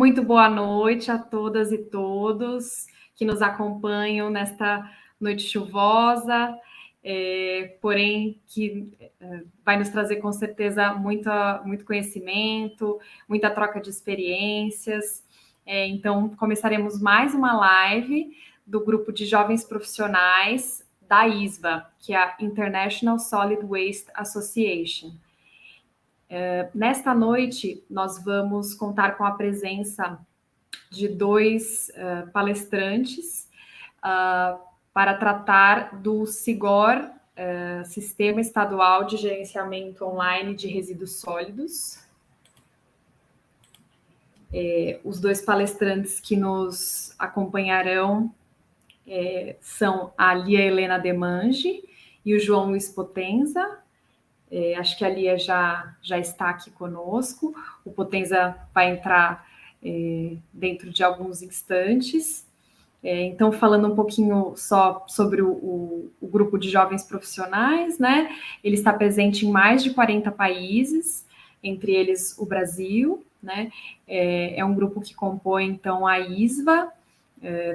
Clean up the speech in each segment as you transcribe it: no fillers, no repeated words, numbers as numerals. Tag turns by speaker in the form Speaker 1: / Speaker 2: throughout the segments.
Speaker 1: Muito boa noite a todas e todos que nos acompanham nesta noite chuvosa, porém que vai nos trazer com certeza muito conhecimento, muita troca de experiências. Então, começaremos mais uma live do grupo de jovens profissionais da ISVA, que é a International Solid Waste Association. Nesta noite, nós vamos contar com a presença de dois palestrantes para tratar do SIGOR, Sistema Estadual de Gerenciamento Online de Resíduos Sólidos. Os dois palestrantes que nos acompanharão são a Lia Helena Demange e o João Luiz Potenza. Acho que a Lia já está aqui conosco. O Potenza vai entrar dentro de alguns instantes. Então, falando um pouquinho só sobre o grupo de jovens profissionais, né? Ele está presente em mais de 40 países, entre eles o Brasil, né? É um grupo que compõe, então, a ISVA,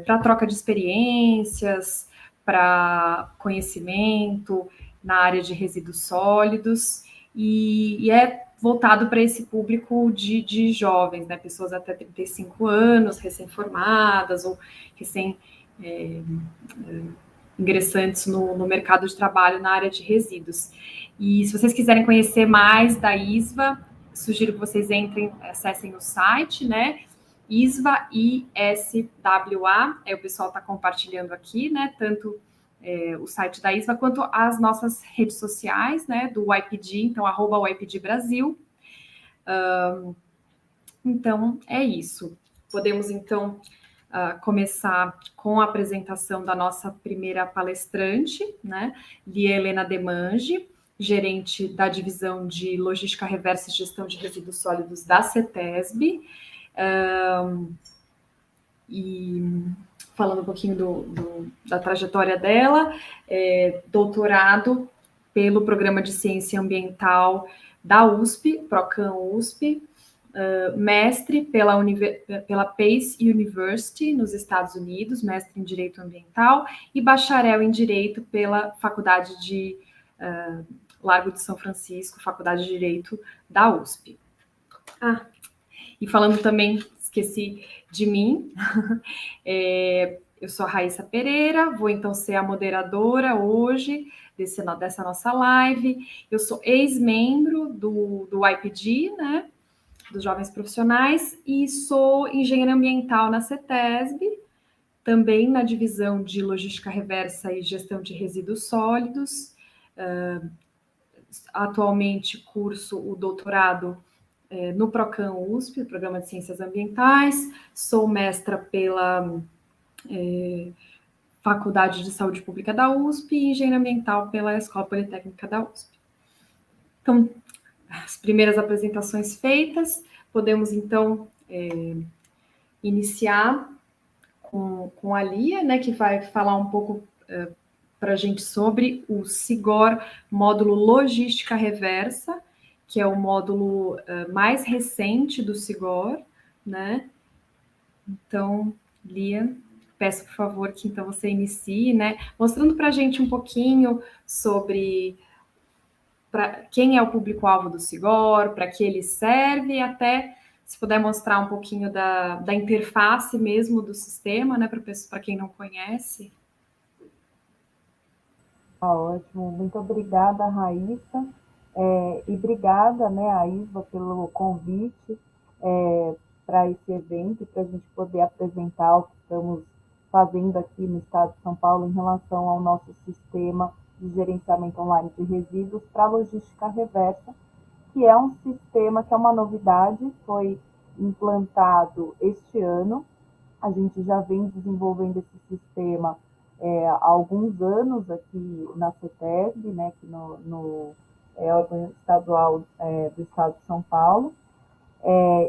Speaker 1: para troca de experiências, para conhecimento na área de resíduos sólidos, e é voltado para esse público de jovens, né, pessoas até 35 anos, recém-formadas ou ingressantes no mercado de trabalho na área de resíduos. E se vocês quiserem conhecer mais da ISVA, sugiro que vocês acessem o site, né, ISVA, ISWA, o pessoal está compartilhando aqui, né, tanto o site da ISVA, quanto as nossas redes sociais, né, do YPD, então, @YPD Brasil. Então, é isso. Podemos, então, começar com a apresentação da nossa primeira palestrante, né, Lia Helena Demange, gerente da divisão de Logística Reversa e Gestão de Resíduos Sólidos da CETESB, e falando um pouquinho da trajetória dela, doutorado pelo Programa de Ciência Ambiental da USP, Procam USP, mestre pela Pace University, nos Estados Unidos, mestre em Direito Ambiental, e bacharel em Direito pela Faculdade de Largo de São Francisco, Faculdade de Direito da USP. E falando também, esqueci de mim, eu sou a Raíssa Pereira, vou então ser a moderadora hoje dessa nossa live. Eu sou ex-membro do YPD, né, dos Jovens Profissionais, e sou engenheira ambiental na CETESB, também na divisão de Logística Reversa e Gestão de Resíduos Sólidos. Atualmente curso o doutorado no Procam USP, o Programa de Ciências Ambientais, sou mestra pela Faculdade de Saúde Pública da USP e engenheira ambiental pela Escola Politécnica da USP. Então, as primeiras apresentações feitas, podemos, então, iniciar com a Lia, né, que vai falar um pouco para a gente sobre o SIGOR Módulo Logística Reversa, que é o módulo mais recente do SIGOR, né? Então, Lia, peço, por favor, que então você inicie, né, mostrando para a gente um pouquinho sobre quem é o público-alvo do SIGOR, para que ele serve, e até se puder mostrar um pouquinho da interface mesmo do sistema, né, para quem não conhece.
Speaker 2: Ótimo, muito obrigada, Raíssa, e obrigada, né, a ISVA, pelo convite para esse evento, para a gente poder apresentar o que estamos fazendo aqui no estado de São Paulo em relação ao nosso sistema de gerenciamento online de resíduos para logística reversa, que é um sistema que é uma novidade, foi implantado este ano. A gente já vem desenvolvendo esse sistema há alguns anos aqui na CETESB, né, aqui no órgão estadual do estado de São Paulo,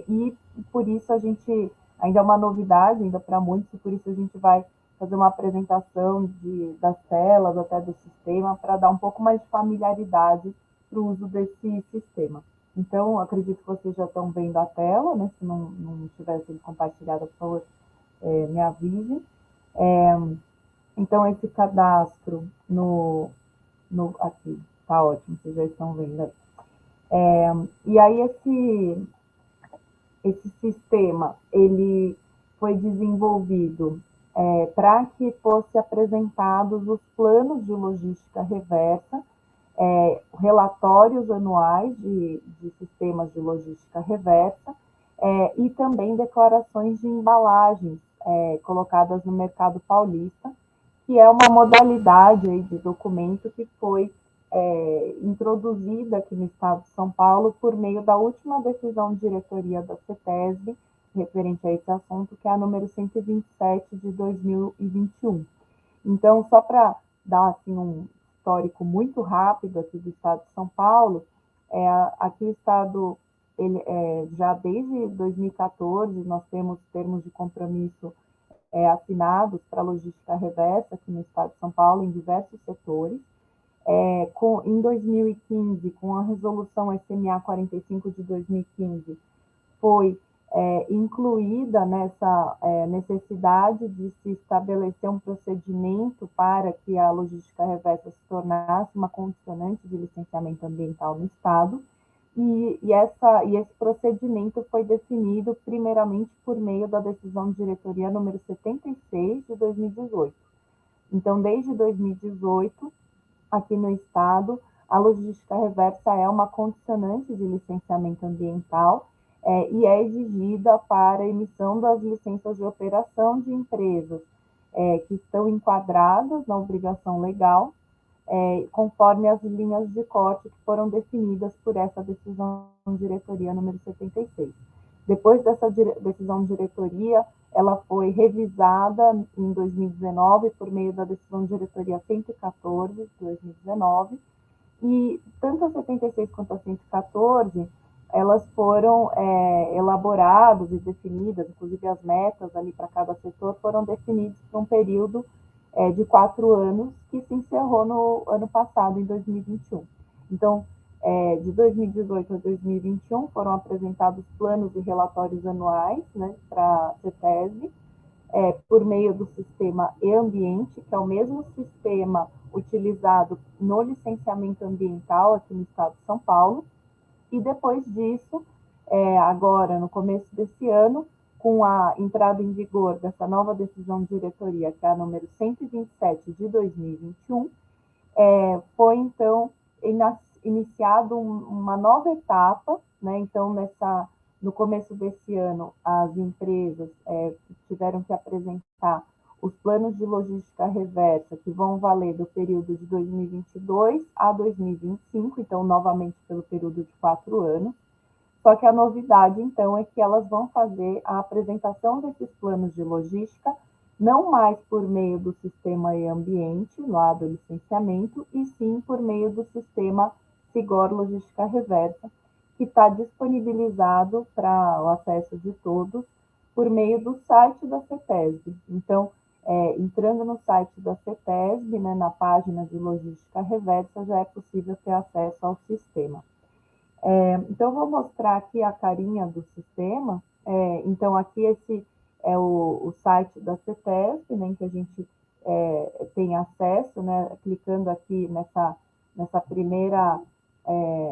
Speaker 2: e por isso a gente, ainda é uma novidade, ainda para muitos, e por isso a gente vai fazer uma apresentação das telas, até do sistema, para dar um pouco mais de familiaridade para o uso desse sistema. Então, acredito que vocês já estão vendo a tela, né? Se não tiver sido compartilhada, por favor, me avise. Então, esse cadastro aqui, tá ótimo, vocês já estão vendo aí. E aí, esse sistema, ele foi desenvolvido para que fosse apresentados os planos de logística reversa, relatórios anuais de sistemas de logística reversa e também declarações de embalagens colocadas no mercado paulista, que é uma modalidade aí de documento que foi introduzida aqui no estado de São Paulo por meio da última decisão de diretoria da CETESB, referente a esse assunto, que é a número 127 de 2021. Então, só para dar assim, um histórico muito rápido aqui do estado de São Paulo, aqui o estado, já desde 2014, nós temos termos de compromisso assinados para a logística reversa aqui no estado de São Paulo, em diversos setores. Em 2015, com a resolução SMA 45 de 2015, foi incluída nessa necessidade de se estabelecer um procedimento para que a logística reversa se tornasse uma condicionante de licenciamento ambiental no Estado, e esse procedimento foi definido primeiramente por meio da decisão de diretoria número 76 de 2018. Então, desde 2018, aqui no Estado, a logística reversa é uma condicionante de licenciamento ambiental e é exigida para a emissão das licenças de operação de empresas que estão enquadradas na obrigação legal, conforme as linhas de corte que foram definidas por essa decisão de diretoria número 76. Depois dessa decisão de diretoria, ela foi revisada em 2019 por meio da decisão de diretoria 114 de 2019, e tanto a 76 quanto a 114, elas foram elaboradas e definidas, inclusive as metas ali para cada setor foram definidas por um período de 4 anos, que se encerrou no ano passado, em 2021. Então, de 2018 a 2021, foram apresentados planos e relatórios anuais, né, para a CETESB, por meio do sistema e-ambiente, que é o mesmo sistema utilizado no licenciamento ambiental aqui no estado de São Paulo. E depois disso, agora, no começo desse ano, com a entrada em vigor dessa nova decisão de diretoria, que é a número 127 de 2021, foi, então, iniciado uma nova etapa, né? Então, no começo desse ano, as empresas tiveram que apresentar os planos de logística reversa, que vão valer do período de 2022 a 2025, então, novamente, pelo período de 4 anos. Só que a novidade, então, é que elas vão fazer a apresentação desses planos de logística não mais por meio do sistema e-ambiente, lá do licenciamento, e sim por meio do sistema Sigor Logística Reversa, que está disponibilizado para o acesso de todos por meio do site da CETESB. Então, entrando no site da CETESB, né, na página de Logística Reversa, já é possível ter acesso ao sistema. Então, eu vou mostrar aqui a carinha do sistema. Então, aqui esse é o site da CETESB, né, em que a gente tem acesso, né, clicando aqui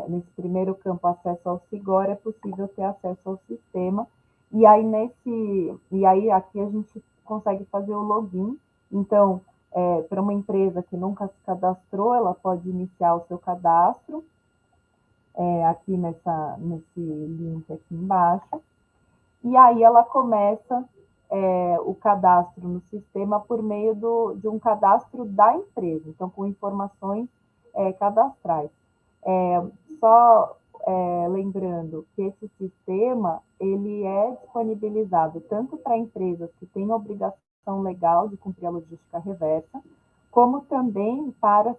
Speaker 2: nesse primeiro campo, acesso ao Sigor, é possível ter acesso ao sistema. E aí aqui a gente consegue fazer o login. Então, para uma empresa que nunca se cadastrou, ela pode iniciar o seu cadastro, aqui nesse link aqui embaixo, e aí ela começa o cadastro no sistema por meio de um cadastro da empresa, então com informações cadastrais. Só lembrando que esse sistema ele é disponibilizado tanto para empresas que têm obrigação legal de cumprir a logística reversa, como também para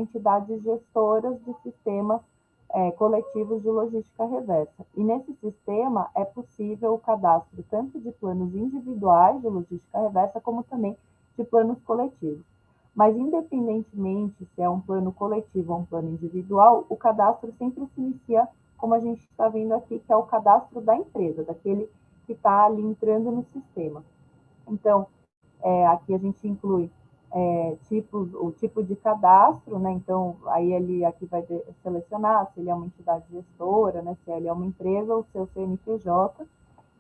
Speaker 2: entidades gestoras de sistemas coletivos de logística reversa. E nesse sistema é possível o cadastro tanto de planos individuais de logística reversa, como também de planos coletivos. Mas, independentemente se é um plano coletivo ou um plano individual, o cadastro sempre se inicia como a gente está vendo aqui, que é o cadastro da empresa, daquele que está ali entrando no sistema. Então, aqui a gente inclui o tipo de cadastro, né? Então, aí ele aqui vai selecionar se ele é uma entidade gestora, né? Se ele é uma empresa ou seu CNPJ.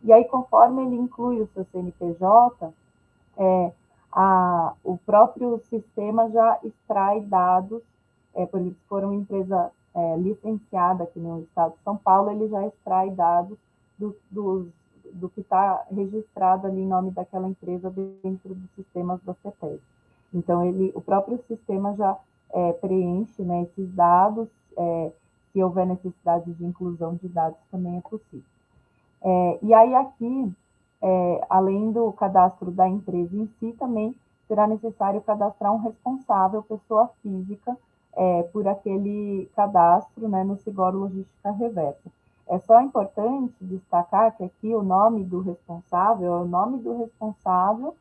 Speaker 2: E aí, conforme ele inclui o seu CNPJ, o próprio sistema já extrai dados, por exemplo, se for uma empresa licenciada aqui no estado de São Paulo, ele já extrai dados do que está registrado ali em nome daquela empresa dentro dos sistemas da CETES. Então, o próprio sistema já preenche, né, esses dados, se houver necessidade de inclusão de dados também é possível. E aí aqui, além do cadastro da empresa em si, também será necessário cadastrar um responsável, pessoa física, por aquele cadastro, né, no Sigor Logística Reversa. É só importante destacar que aqui o nome do responsável é o nome do responsável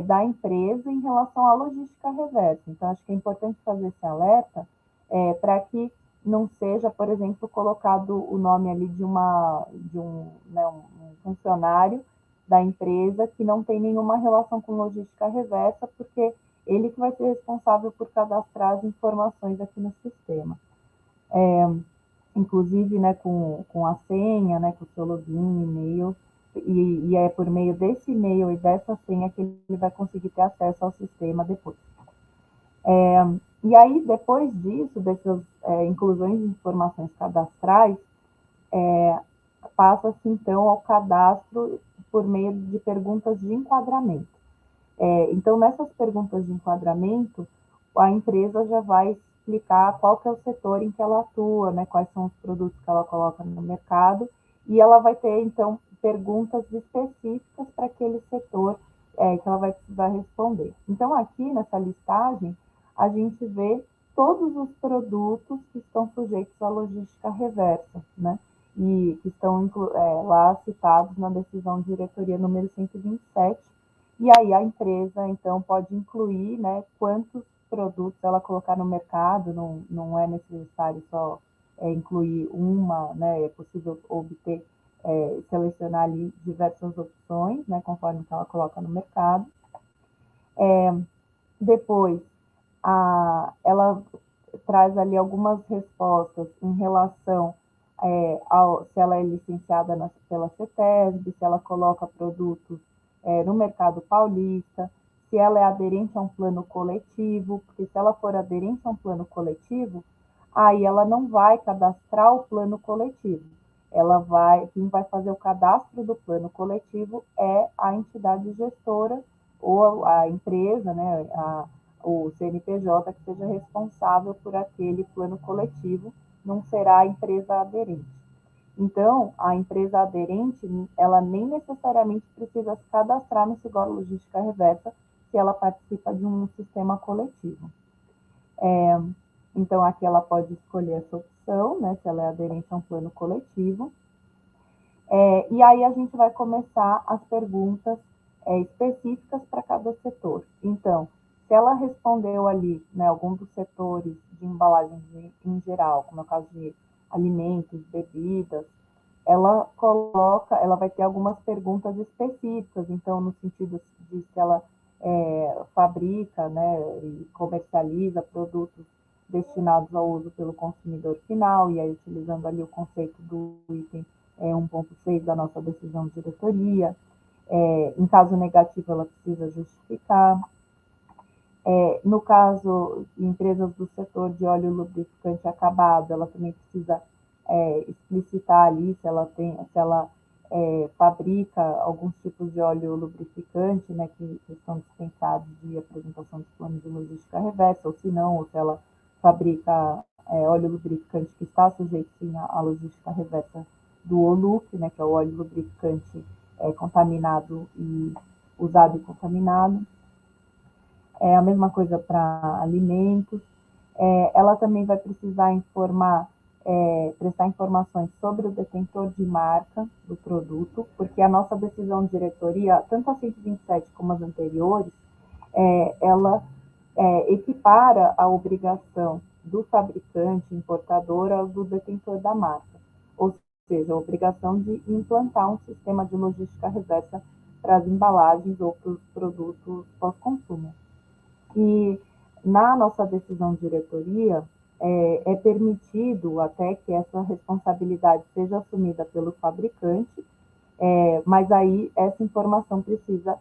Speaker 2: da empresa em relação à logística reversa. Então, acho que é importante fazer esse alerta para que não seja, por exemplo, colocado o nome ali de um funcionário da empresa que não tem nenhuma relação com logística reversa, porque ele que vai ser responsável por cadastrar as informações aqui no sistema. Inclusive, né, com a senha, né, com o seu login, e-mail, e é por meio desse e-mail e dessa senha que ele vai conseguir ter acesso ao sistema depois. E aí, depois disso, dessas inclusões de informações cadastrais, passa-se, então, ao cadastro por meio de perguntas de enquadramento. Então, nessas perguntas de enquadramento, a empresa já vai explicar qual que é o setor em que ela atua, né, quais são os produtos que ela coloca no mercado, e ela vai ter, então, perguntas específicas para aquele setor que ela vai precisar responder. Então, aqui nessa listagem, a gente vê todos os produtos que estão sujeitos à logística reversa, né, e que estão lá citados na decisão de diretoria número 127, e aí a empresa, então, pode incluir, né, quantos produtos ela colocar no mercado, não é necessário só incluir uma, né, é possível obter, selecionar ali diversas opções, né, conforme que ela coloca no mercado. Depois, ela traz ali algumas respostas em relação se ela é licenciada pela CETESB, se ela coloca produtos no mercado paulista, se ela é aderente a um plano coletivo, porque se ela for aderente a um plano coletivo, aí ela não vai cadastrar o plano coletivo. Quem vai fazer o cadastro do plano coletivo é a entidade gestora ou a empresa, né, o CNPJ que seja responsável por aquele plano coletivo, não será a empresa aderente. Então, a empresa aderente, ela nem necessariamente precisa se cadastrar no Sigor Logística Reversa se ela participa de um sistema coletivo. Então, aqui ela pode escolher essa opção, né, se ela é aderente a um plano coletivo. E aí a gente vai começar as perguntas específicas para cada setor. Então, se ela respondeu ali, né, algum dos setores de embalagens em geral, como é o caso de alimentos, bebidas, ela vai ter algumas perguntas específicas, então, no sentido de se ela fabrica, né, e comercializa produtos destinados ao uso pelo consumidor final, e aí utilizando ali o conceito do item 1.6 da nossa decisão de diretoria. Em caso negativo, ela precisa justificar. No caso de empresas do setor de óleo lubrificante acabado, ela também precisa explicitar ali se ela fabrica alguns tipos de óleo lubrificante, né, que são dispensados de apresentação de plano de logística reversa, ou se não, ou se ela fabrica óleo lubrificante que está sujeito sim à logística reversa do OLUC, né, que é o óleo lubrificante contaminado e usado e contaminado. A mesma coisa para alimentos. Ela também vai precisar prestar informações sobre o detentor de marca do produto, porque a nossa decisão de diretoria, tanto a 127 como as anteriores, ela equipara a obrigação do fabricante, importador, ao do detentor da marca. seja, a obrigação de implantar um sistema de logística reversa para as embalagens ou para os produtos pós-consumo. E na nossa decisão de diretoria, é permitido até que essa responsabilidade seja assumida pelo fabricante, mas aí essa informação precisa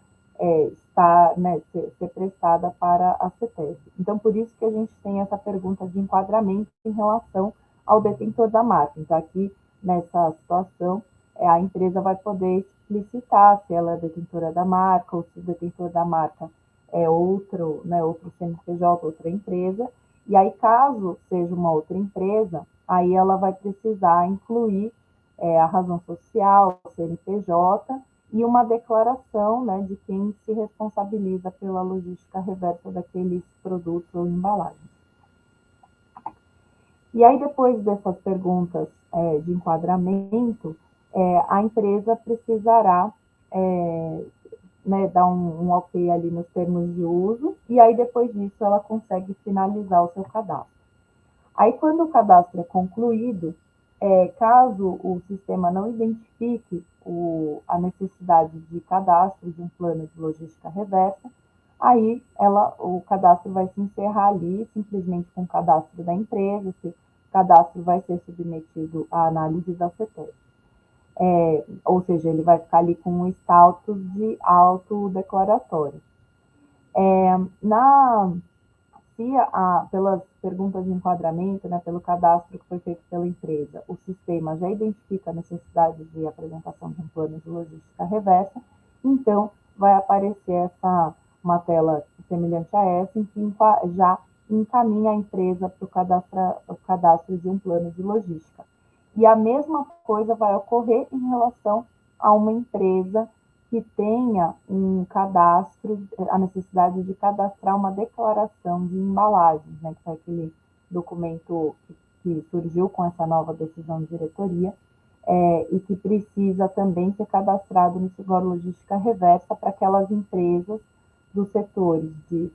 Speaker 2: estar, né, ser prestada para a CETESB. Então, por isso que a gente tem essa pergunta de enquadramento em relação ao detentor da marca. Então, aqui, nessa situação, a empresa vai poder explicitar se ela é detentora da marca ou se o detentor da marca é outro, né, outro CNPJ, outra empresa. E aí, caso seja uma outra empresa, aí ela vai precisar incluir a razão social, o CNPJ, e uma declaração, né, de quem se responsabiliza pela logística reversa daqueles produtos ou embalagens. E aí, depois dessas perguntas de enquadramento, a empresa precisará né, dar um ok ali nos termos de uso, e aí depois disso ela consegue finalizar o seu cadastro. Aí, quando o cadastro é concluído, caso o sistema não identifique a necessidade de cadastro de um plano de logística reversa, aí o cadastro vai se encerrar ali, simplesmente com o cadastro da empresa, esse cadastro vai ser submetido à análise da CETESB. Ou seja, ele vai ficar ali com um status de autodeclaratório. Se pelas perguntas de enquadramento, né, pelo cadastro que foi feito pela empresa, o sistema já identifica a necessidade de apresentação de um plano de logística reversa, então vai aparecer uma tela semelhante a essa, em que já encaminha a empresa para o cadastro de um plano de logística. E a mesma coisa vai ocorrer em relação a uma empresa que tenha um cadastro, a necessidade de cadastrar uma declaração de embalagens, né, que foi aquele documento que surgiu com essa nova decisão de diretoria, e que precisa também ser cadastrado no Sigor Logística Reversa para aquelas empresas dos setores de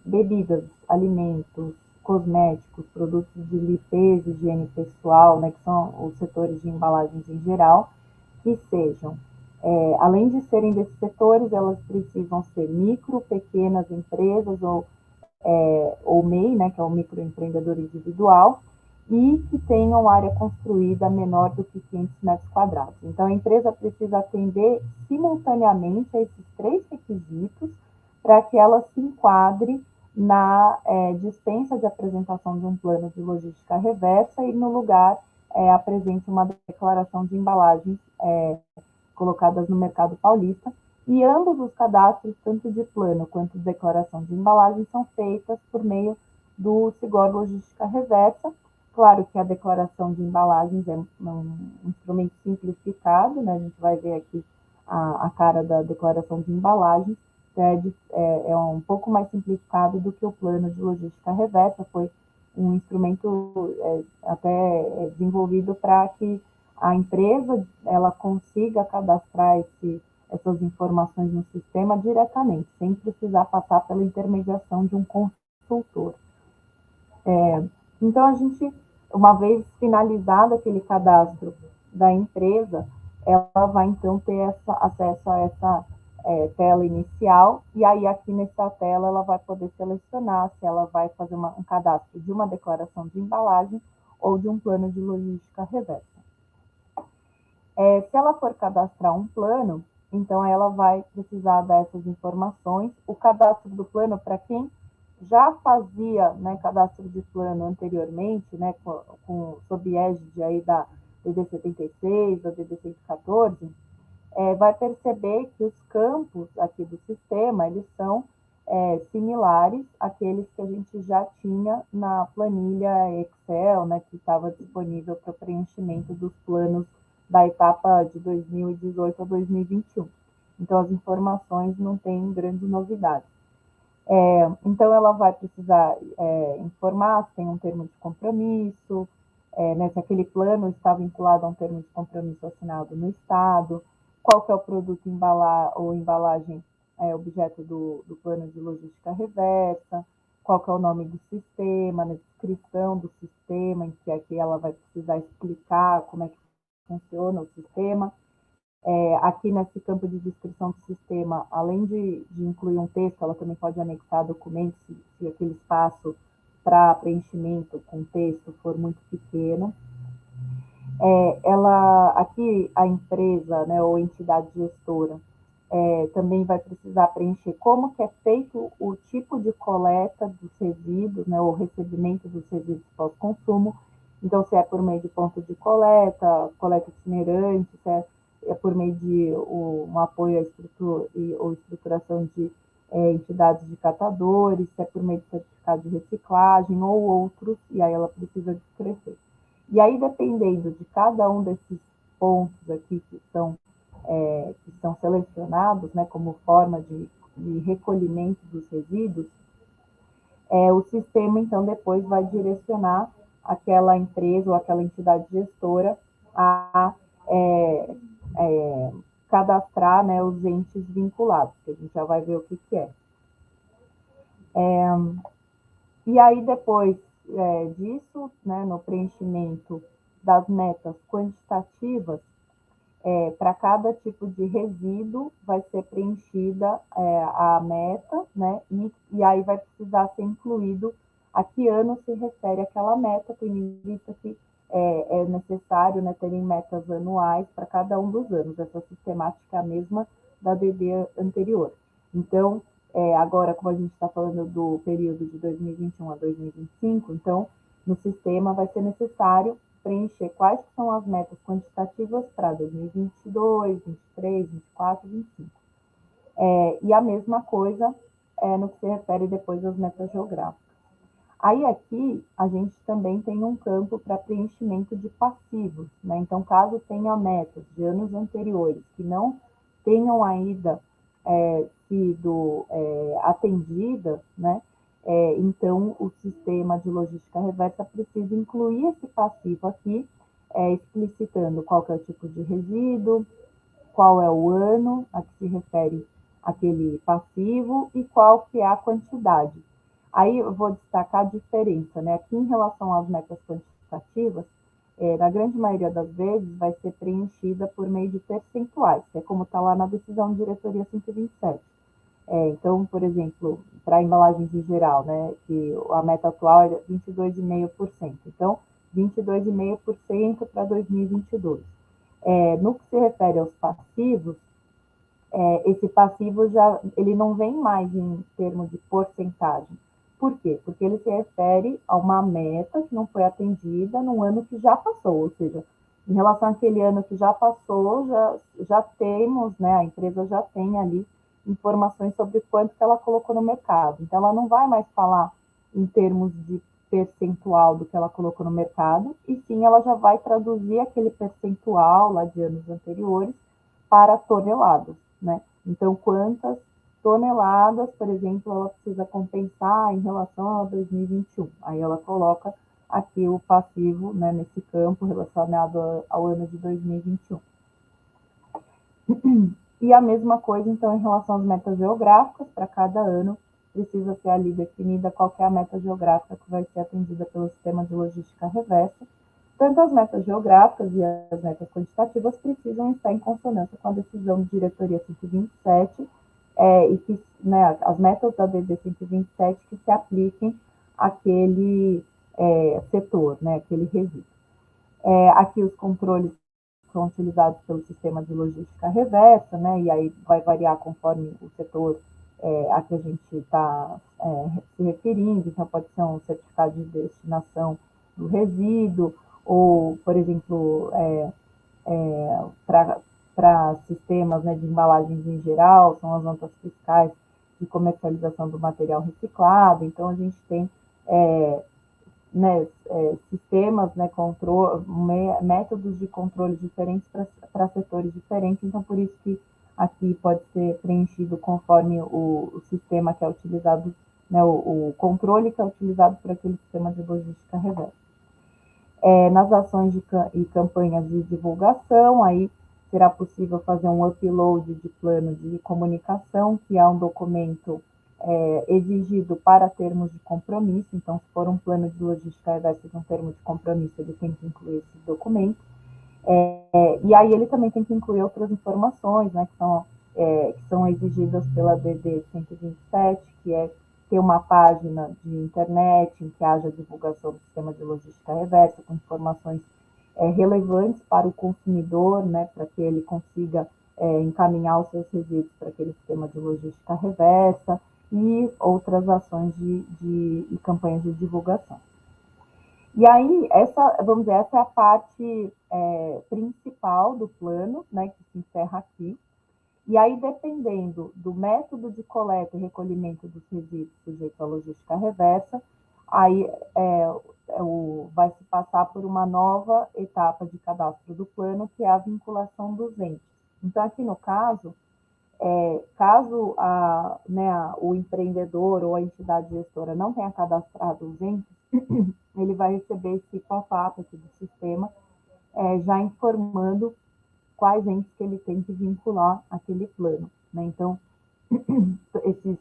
Speaker 2: bebidas, alimentos, cosméticos, produtos de limpeza, higiene pessoal, né, que são os setores de embalagens em geral, que sejam além de serem desses setores, elas precisam ser micro, pequenas empresas ou MEI, né, que é o microempreendedor individual, e que tenham área construída menor do que 500 metros quadrados. Então, a empresa precisa atender simultaneamente a esses 3 requisitos para que ela se enquadre na dispensa de apresentação de um plano de logística reversa e, no lugar, apresente uma declaração de embalagens colocadas no mercado paulista, e ambos os cadastros, tanto de plano quanto de declaração de embalagem, são feitas por meio do Sigor Logística Reversa. Claro que a declaração de embalagens é um instrumento simplificado, né? A gente vai ver aqui a cara da declaração de embalagens, é um pouco mais simplificado do que o plano de logística reversa, foi um instrumento até desenvolvido para que a empresa ela consiga cadastrar essas informações no sistema diretamente, sem precisar passar pela intermediação de um consultor. Então, a gente, uma vez finalizado aquele cadastro da empresa, ela vai, então, ter acesso a essa tela inicial, e aí, aqui nessa tela, ela vai poder selecionar se ela vai fazer um cadastro de uma declaração de embalagem ou de um plano de logística reversa. Se ela for cadastrar um plano, então ela vai precisar dessas informações. O cadastro do plano, para quem já fazia, né, cadastro de plano anteriormente, né, sob égide aí da DD 76, da DD 114, vai perceber que os campos aqui do sistema, eles são similares àqueles que a gente já tinha na planilha Excel, né, que estava disponível para preenchimento dos planos da etapa de 2018 a 2021. Então, as informações não têm grandes novidades. Então, ela vai precisar informar se tem um termo de compromisso, né, se aquele plano está vinculado a um termo de compromisso assinado no Estado, qual que é o produto ou embalagem objeto do plano de logística reversa, qual que é o nome do sistema, a descrição do sistema, em que aqui ela vai precisar explicar como é que funciona o sistema. Aqui nesse campo de descrição do sistema, além de incluir um texto, ela também pode anexar documentos se aquele espaço para preenchimento com texto for muito pequeno. Aqui a empresa, né, ou entidade gestora, também vai precisar preencher como que é feito o tipo de coleta dos resíduos, né, ou recebimento dos resíduos pós-consumo. Então, se é por meio de ponto de coleta itinerante, se é por meio de um apoio à estrutura ou estruturação de entidades de catadores, se é por meio de certificado de reciclagem ou outros, e aí ela precisa descrever. E aí, dependendo de cada um desses pontos aqui que são selecionados, né, como forma de recolhimento dos resíduos, o sistema, então, depois vai direcionar aquela empresa ou aquela entidade gestora a cadastrar, né, os entes vinculados, que a gente já vai ver o que é. E aí, depois disso, né, no preenchimento das metas quantitativas, para cada tipo de resíduo vai ser preenchida a meta, né? E aí vai precisar ser incluído a que ano se refere aquela meta, tendo em vista que é necessário, né, terem metas anuais para cada um dos anos. Essa sistemática é a mesma da DD anterior. Então, agora, como a gente está falando do período de 2021 a 2025, então, no sistema vai ser necessário preencher quais são as metas quantitativas para 2022, 2023, 2024, 2025. E a mesma coisa no que se refere depois às metas geográficas. Aí aqui a gente também tem um campo para preenchimento de passivos, né? Então, caso tenha metas de anos anteriores que não tenham ainda sido atendidas, né? Então, o sistema de logística reversa precisa incluir esse passivo aqui, explicitando qual que é o tipo de resíduo, qual é o ano a que se refere aquele passivo e qual que é a quantidade. Aí eu vou destacar a diferença, né? Aqui em relação às metas quantitativas, na grande maioria das vezes vai ser preenchida por meio de percentuais, que é como está lá na decisão de diretoria 127. Então, por exemplo, para embalagens em geral, né, que a meta atual é 22,5%. Então, 22,5% para 2022. No que se refere aos passivos, esse passivo ele não vem mais em termos de porcentagem. Por quê? Porque ele se refere a uma meta que não foi atendida no ano que já passou, ou seja, em relação àquele ano que já passou, já temos, né, a empresa já tem ali informações sobre quanto que ela colocou no mercado. Então, ela não vai mais falar em termos de percentual do que ela colocou no mercado, e sim ela já vai traduzir aquele percentual lá de anos anteriores para toneladas, né? Então, quantas toneladas, por exemplo, ela precisa compensar em relação a 2021. Aí ela coloca aqui o passivo, né, nesse campo relacionado ao ano de 2021. E a mesma coisa, então, em relação às metas geográficas, para cada ano, precisa ser ali definida qual é a meta geográfica que vai ser atendida pelo sistema de logística reversa. Tanto as metas geográficas e as metas quantitativas precisam estar em consonância com a decisão de diretoria 127 e que, né, as metas da DD 127 que se apliquem àquele setor, né, aquele resíduo. Aqui os controles são utilizados pelo sistema de logística reversa, né, e aí vai variar conforme o setor a que a gente está se referindo. Então, pode ser um certificado de destinação do resíduo, ou, por exemplo, para sistemas, né, de embalagens em geral, são as notas fiscais de comercialização do material reciclado. Então, a gente tem sistemas, né, métodos de controle diferentes para setores diferentes. Então, por isso que aqui pode ser preenchido conforme o sistema que é utilizado, né, o controle que é utilizado por aquele sistema de logística reversa. Nas ações e campanhas de divulgação, aí será possível fazer um upload de plano de comunicação, que é um documento exigido para termos de compromisso. Então, se for um plano de logística reversa de um termo de compromisso, ele tem que incluir esse documento. E aí ele também tem que incluir outras informações, né, que são exigidas pela DD 127, que é ter uma página de internet em que haja divulgação do sistema de logística reversa, com informações relevantes para o consumidor, né, para que ele consiga encaminhar os seus resíduos para aquele sistema de logística reversa e outras ações e campanhas de divulgação. E aí, vamos dizer, essa é a parte principal do plano, né, que se encerra aqui. E aí, dependendo do método de coleta e recolhimento dos resíduos sujeitos à logística reversa, aí vai se passar por uma nova etapa de cadastro do plano, que é a vinculação dos entes. Então, aqui no caso, caso o empreendedor ou a entidade gestora não tenha cadastrado os entes, ele vai receber esse pop-up aqui do sistema, já informando quais entes que ele tem que vincular aquele plano, né? Então, esses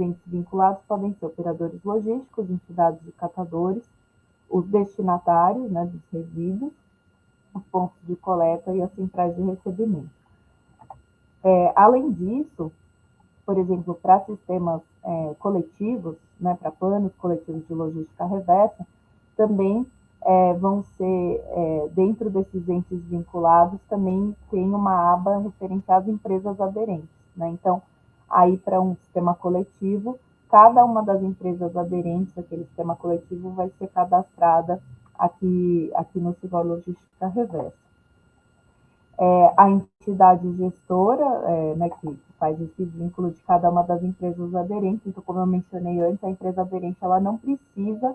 Speaker 2: entes vinculados podem ser operadores logísticos, entidades de catadores, os destinatários, né, dos resíduos, os pontos de coleta e as centrais de recebimento. Além disso, por exemplo, para sistemas coletivos, né, para planos coletivos de logística reversa, também vão ser, dentro desses entes vinculados, também tem uma aba referente às empresas aderentes, né? Então, aí para um sistema coletivo, cada uma das empresas aderentes àquele sistema coletivo vai ser cadastrada aqui no Sigor Logística Reversa. A entidade gestora, né, que faz esse vínculo de cada uma das empresas aderentes. Então, como eu mencionei antes, a empresa aderente ela não precisa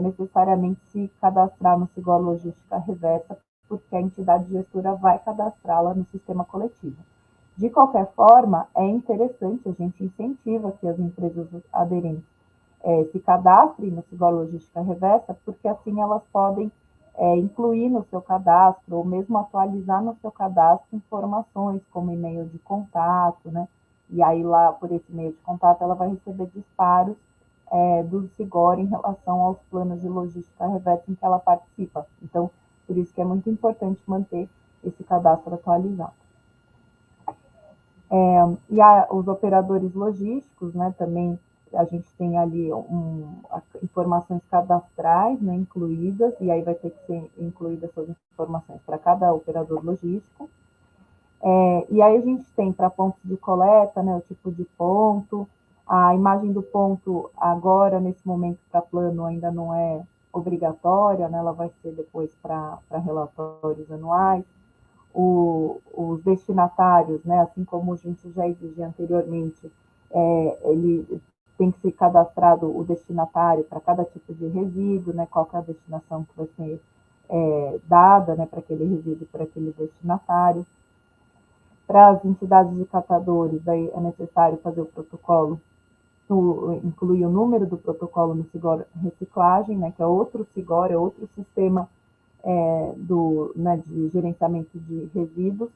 Speaker 2: necessariamente se cadastrar no Sigor Logística Reversa, porque a entidade gestora vai cadastrá-la no sistema coletivo. De qualquer forma, é interessante, a gente incentiva que as empresas aderentes se cadastrem no Sigor Logística Reversa, porque assim elas podem incluir no seu cadastro, ou mesmo atualizar no seu cadastro informações como e-mail de contato, né? E aí lá, por esse e-mail de contato, ela vai receber disparos do Sigor em relação aos planos de logística reversa em que ela participa. Então, por isso que é muito importante manter esse cadastro atualizado. Os operadores logísticos, né, também a gente tem ali informações cadastrais, né, incluídas, e aí vai ter que ser incluídas essas informações para cada operador logístico. E aí a gente tem para pontos de coleta, né, o tipo de ponto, a imagem do ponto agora, nesse momento, para plano ainda não é obrigatória, né, ela vai ser depois para relatórios anuais. Os destinatários, né, assim como a gente já exigia anteriormente, ele tem que ser cadastrado o destinatário para cada tipo de resíduo, né, qual é a destinação que vai ser dada, né, para aquele resíduo, para aquele destinatário. Para as entidades de catadores, aí é necessário fazer o protocolo, incluir o número do protocolo no Sigor Reciclagem, né, que é outro Sigor, é outro sistema de gerenciamento de resíduos,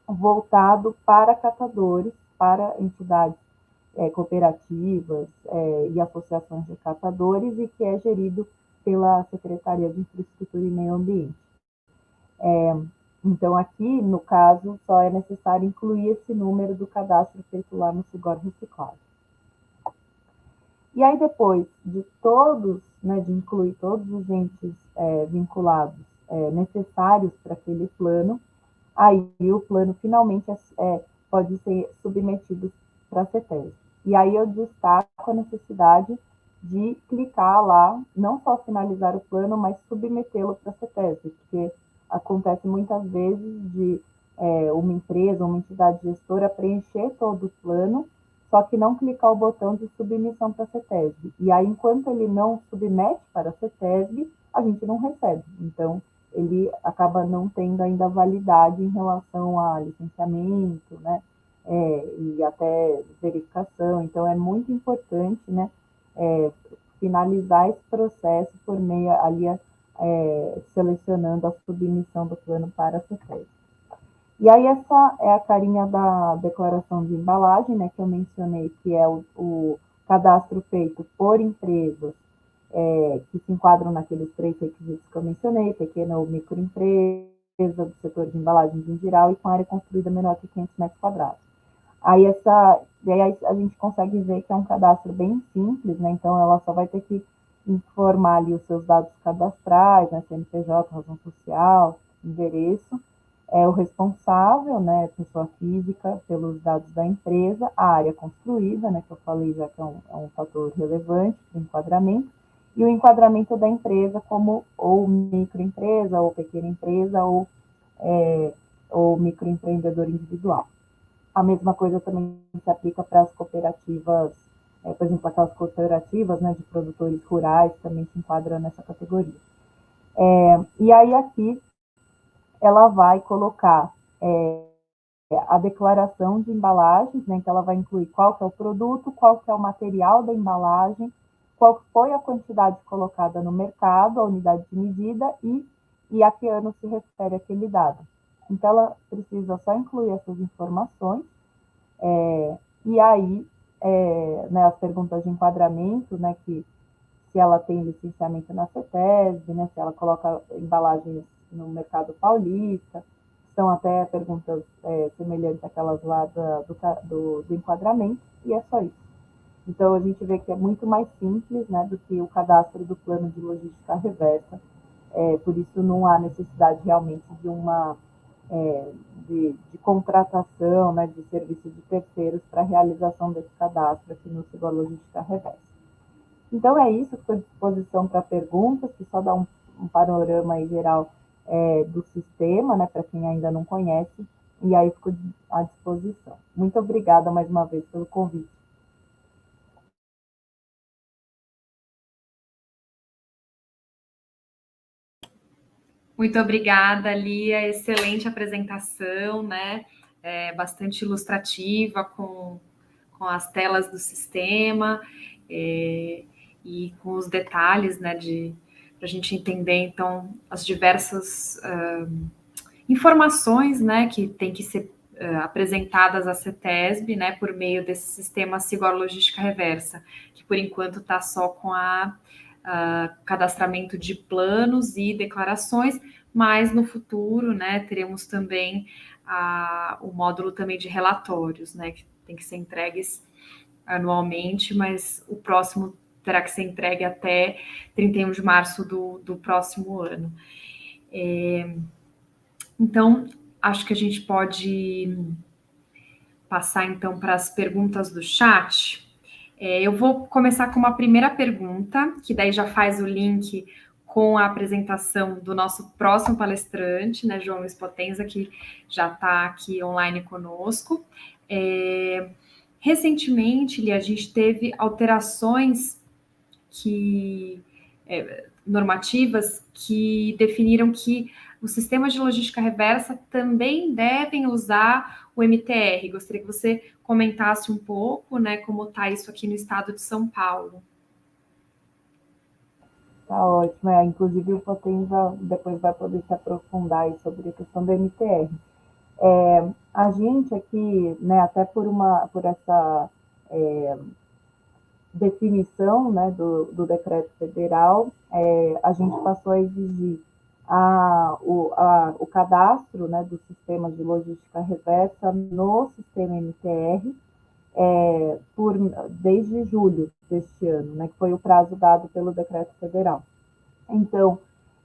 Speaker 2: voltado para catadores, para entidades cooperativas e associações de catadores, e que é gerido pela Secretaria de Infraestrutura e Meio Ambiente. Então, aqui, no caso, só é necessário incluir esse número do cadastro feito lá no Sigor Reciclagem. E aí, depois de de incluir todos os entes vinculados necessários para aquele plano, aí o plano finalmente pode ser submetido para a CETESB. E aí eu destaco a necessidade de clicar lá, não só finalizar o plano, mas submetê-lo para a CETESB, porque acontece muitas vezes de uma empresa, uma entidade gestora preencher todo o plano, só que não clicar o botão de submissão para a CETESB. E aí, enquanto ele não submete para a CETESB, a gente não recebe. Então, ele acaba não tendo ainda validade em relação a licenciamento, né, e até verificação. Então, é muito importante, né, finalizar esse processo por meio ali, selecionando a submissão do plano para a CETESB. E aí essa é a carinha da declaração de embalagem, né, que eu mencionei, que é o cadastro feito por empresas que se enquadram naqueles 3 requisitos que eu mencionei, pequena ou microempresa, do setor de embalagens em geral e com área construída menor que 500 metros quadrados. Aí a gente consegue ver que é um cadastro bem simples, né? Então ela só vai ter que informar ali os seus dados cadastrais, né? CNPJ, razão social, endereço, o responsável, né? Pessoa física, pelos dados da empresa, a área construída, né? Que eu falei já que é um fator relevante para o enquadramento, e o enquadramento da empresa como ou microempresa, ou pequena empresa, ou microempreendedor individual. A mesma coisa também se aplica para as cooperativas, por exemplo, aquelas cooperativas, né, de produtores rurais também se enquadram nessa categoria. E aí aqui ela vai colocar a declaração de embalagens, né, então ela vai incluir qual que é o produto, qual que é o material da embalagem, qual foi a quantidade colocada no mercado, a unidade de medida e a que ano se refere aquele dado. Então, ela precisa só incluir essas informações, e aí, né, as perguntas de enquadramento, né, que se ela tem licenciamento na CETESB, né, se ela coloca embalagens no mercado paulista, são até perguntas semelhantes àquelas lá do enquadramento, e é só isso. Então, a gente vê que é muito mais simples, né, do que o cadastro do plano de logística reversa, por isso não há necessidade realmente de uma de contratação, né, de serviço de terceiros para a realização desse cadastro aqui no Sigor Logística Reversa. Então é isso, estou à disposição para perguntas, que só dá um panorama aí geral do sistema, né, para quem ainda não conhece, e aí fico à disposição. Muito obrigada mais uma vez pelo convite.
Speaker 1: Muito obrigada, Lia. Excelente apresentação, né? Bastante ilustrativa com as telas do sistema e com os detalhes, né? Para a gente entender, então, as diversas informações, né? Que tem que ser apresentadas à CETESB, né? Por meio desse sistema Sigor Logística Reversa, que por enquanto está só com cadastramento de planos e declarações, mas no futuro, né, teremos também o módulo também de relatórios, né, que tem que ser entregues anualmente, mas o próximo terá que ser entregue até 31 de março do próximo ano. Então, acho que a gente pode passar, então, para as perguntas do chat. Eu vou começar com uma primeira pergunta, que daí já faz o link com a apresentação do nosso próximo palestrante, né, João Luiz Potenza, que já está aqui online conosco. Recentemente, a gente teve alterações normativas que definiram que os sistemas de logística reversa também devem usar o MTR. Gostaria que você comentasse um pouco, né, como está isso aqui no estado de São Paulo.
Speaker 2: Tá ótimo, inclusive o Potenza depois vai poder se aprofundar aí sobre a questão do MTR. A gente aqui, né, até por essa definição, né, do decreto federal, a gente passou a exigir o cadastro, né, dos sistemas de logística reversa no sistema MTR desde julho deste ano, né, que foi o prazo dado pelo decreto federal. Então,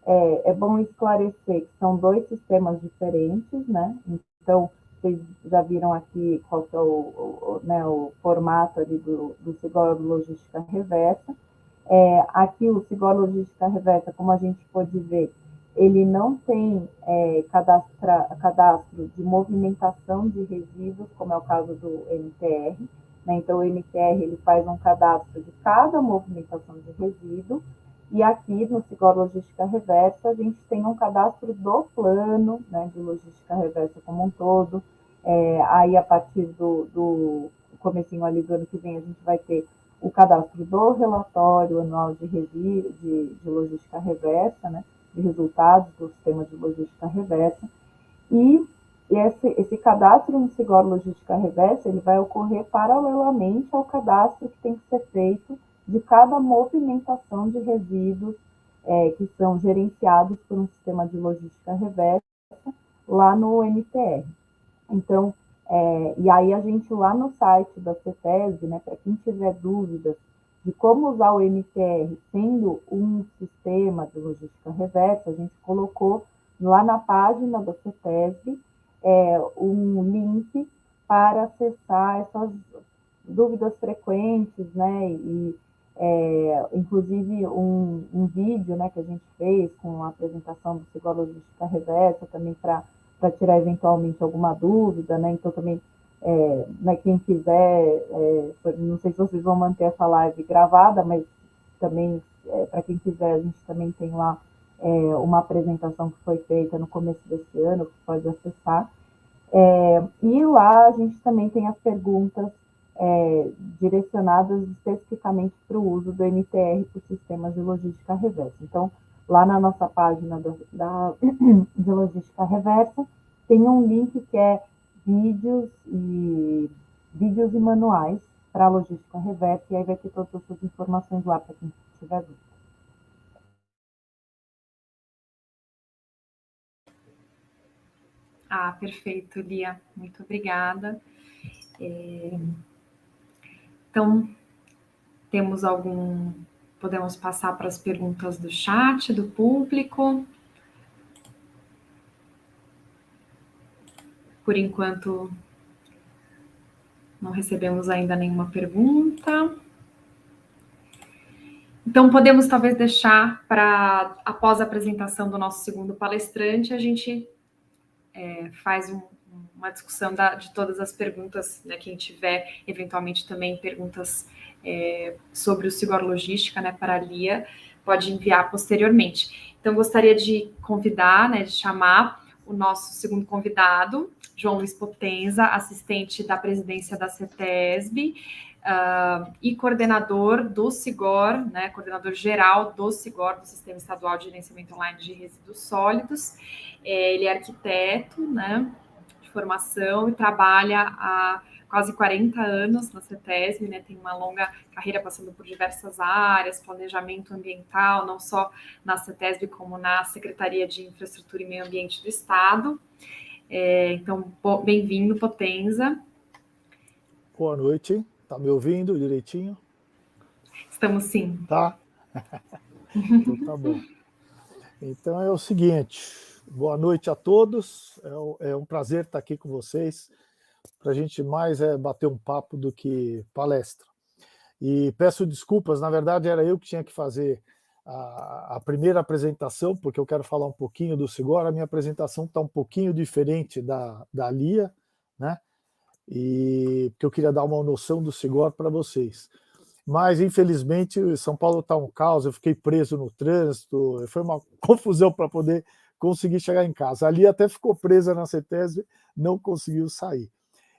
Speaker 2: é bom esclarecer que são 2 sistemas diferentes, né? Então, vocês já viram aqui qual que é o formato ali do Sigor Logística Reversa. Aqui o Sigor Logística Reversa, como a gente pode ver, ele não tem cadastro de movimentação de resíduos, como é o caso do MTR, né? Então, o MTR ele faz um cadastro de cada movimentação de resíduo, e aqui no Sigor Logística Reversa a gente tem um cadastro do plano, né, de logística reversa como um todo. Aí a partir do comecinho ali do ano que vem a gente vai ter o cadastro do relatório anual de logística reversa, né, de resultados do sistema de logística reversa. E esse cadastro no Sigor Logística Reversa ele vai ocorrer paralelamente ao cadastro que tem que ser feito de cada movimentação de resíduos que são gerenciados por um sistema de logística reversa lá no MTR. Então, e aí a gente lá no site da CETESB, né, para quem tiver dúvidas de como usar o MTR sendo um sistema de logística reversa, a gente colocou lá na página da CETESB um link para acessar essas dúvidas frequentes, né, e inclusive um vídeo, né, que a gente fez com a apresentação do Sigor Logística Reversa, também para tirar eventualmente alguma dúvida, né, então também, né, quem quiser, não sei se vocês vão manter essa live gravada, mas também, para quem quiser, a gente também tem lá uma apresentação que foi feita no começo desse ano, que pode acessar. E lá a gente também tem as perguntas direcionadas especificamente para o uso do MTR para sistemas de logística reversa. Então, lá na nossa página de logística reversa, tem um link que é vídeos e manuais para a logística reversa, e aí vai ter todas essas informações lá para quem tiver dúvida.
Speaker 1: Ah, perfeito, Lia. Muito obrigada. Então, temos podemos passar para as perguntas do chat, do público. Por enquanto, não recebemos ainda nenhuma pergunta. Então, podemos talvez deixar para, após a apresentação do nosso segundo palestrante, a gente faz uma discussão de todas as perguntas, né, quem tiver, eventualmente, também perguntas sobre o Sigor Logística, né, para a Lia, pode enviar posteriormente. Então, gostaria de convidar, né, de chamar o nosso segundo convidado, João Luiz Potenza, assistente da presidência da CETESB, e coordenador do Sigor, né, coordenador geral do Sigor, do Sistema Estadual de Gerenciamento Online de Resíduos Sólidos. Ele é arquiteto, né, de formação e trabalha há quase 40 anos na CETESB, né, tem uma longa carreira passando por diversas áreas, planejamento ambiental, não só na CETESB, como na Secretaria de Infraestrutura e Meio Ambiente do Estado. Então, bem-vindo, Potenza.
Speaker 3: Boa noite, tá me ouvindo direitinho?
Speaker 1: Estamos sim.
Speaker 3: Tá? Então tá bom. Então é o seguinte, boa noite a todos, é um prazer estar aqui com vocês, para a gente mais bater um papo do que palestra. E peço desculpas, na verdade era eu que tinha que fazer a primeira apresentação, porque eu quero falar um pouquinho do Sigor, a minha apresentação está um pouquinho diferente da Lia, né? E porque eu queria dar uma noção do Sigor para vocês. Mas, infelizmente, São Paulo está um caos, eu fiquei preso no trânsito, foi uma confusão para poder conseguir chegar em casa. Ali até ficou presa na CETESB, não conseguiu sair.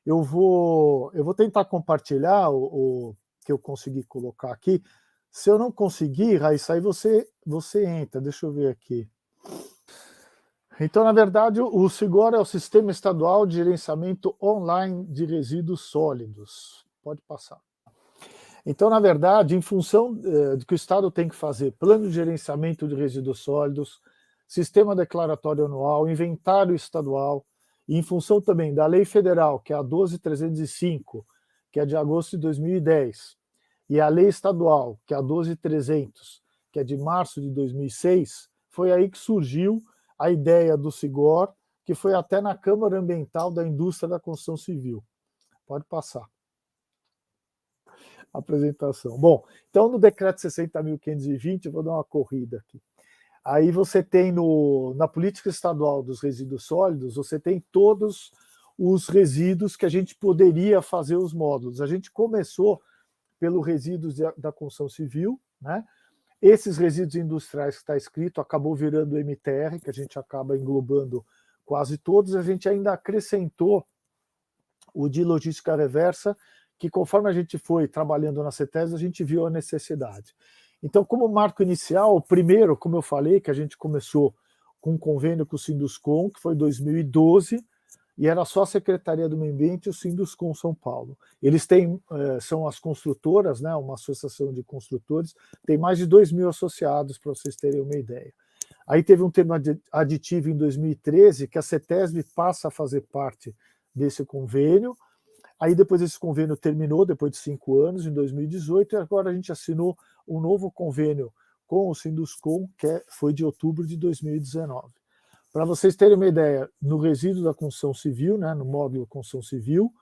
Speaker 3: Eu vou tentar compartilhar o que eu consegui colocar aqui. Se eu não conseguir, Raíssa, aí você entra, deixa eu ver aqui. Então, na verdade, o Sigor é o Sistema Estadual de Gerenciamento Online de Resíduos Sólidos. Pode passar. Então, na verdade, em função de que o Estado tem que fazer plano de gerenciamento de resíduos sólidos, sistema declaratório anual, inventário estadual, e em função também da lei federal, que é a 12.305, que é de agosto de 2010, e a lei estadual, que é a 12.300, que é de março de 2006, foi aí que surgiu a ideia do Sigor, que foi até na Câmara Ambiental da Indústria da Construção Civil. Pode passar. Apresentação. Bom, então no decreto 60.520, eu vou dar uma corrida aqui. Aí você tem na política estadual dos resíduos sólidos, você tem todos os resíduos que a gente poderia fazer os módulos. A gente começou pelo resíduos da construção civil, né? Esses resíduos industriais que está escrito acabou virando o MTR, que a gente acaba englobando quase todos. A gente ainda acrescentou o de logística reversa, que conforme a gente foi trabalhando na CETESB, a gente viu a necessidade. Então, como marco inicial, o primeiro, como eu falei, que a gente começou com um convênio com o Sinduscom, que foi em 2012, e era só a Secretaria do Meio Ambiente e o Sinduscon São Paulo. Eles têm, são as construtoras, né, uma associação de construtores, tem mais de 2.000 associados, para vocês terem uma ideia. Aí teve um termo aditivo em 2013, que a CETESB passa a fazer parte desse convênio. Aí depois esse convênio terminou, depois de 5 anos, em 2018, e agora a gente assinou um novo convênio com o Sinduscon, que foi de outubro de 2019. Para vocês terem uma ideia, no resíduo da construção civil, né, no módulo construção civil,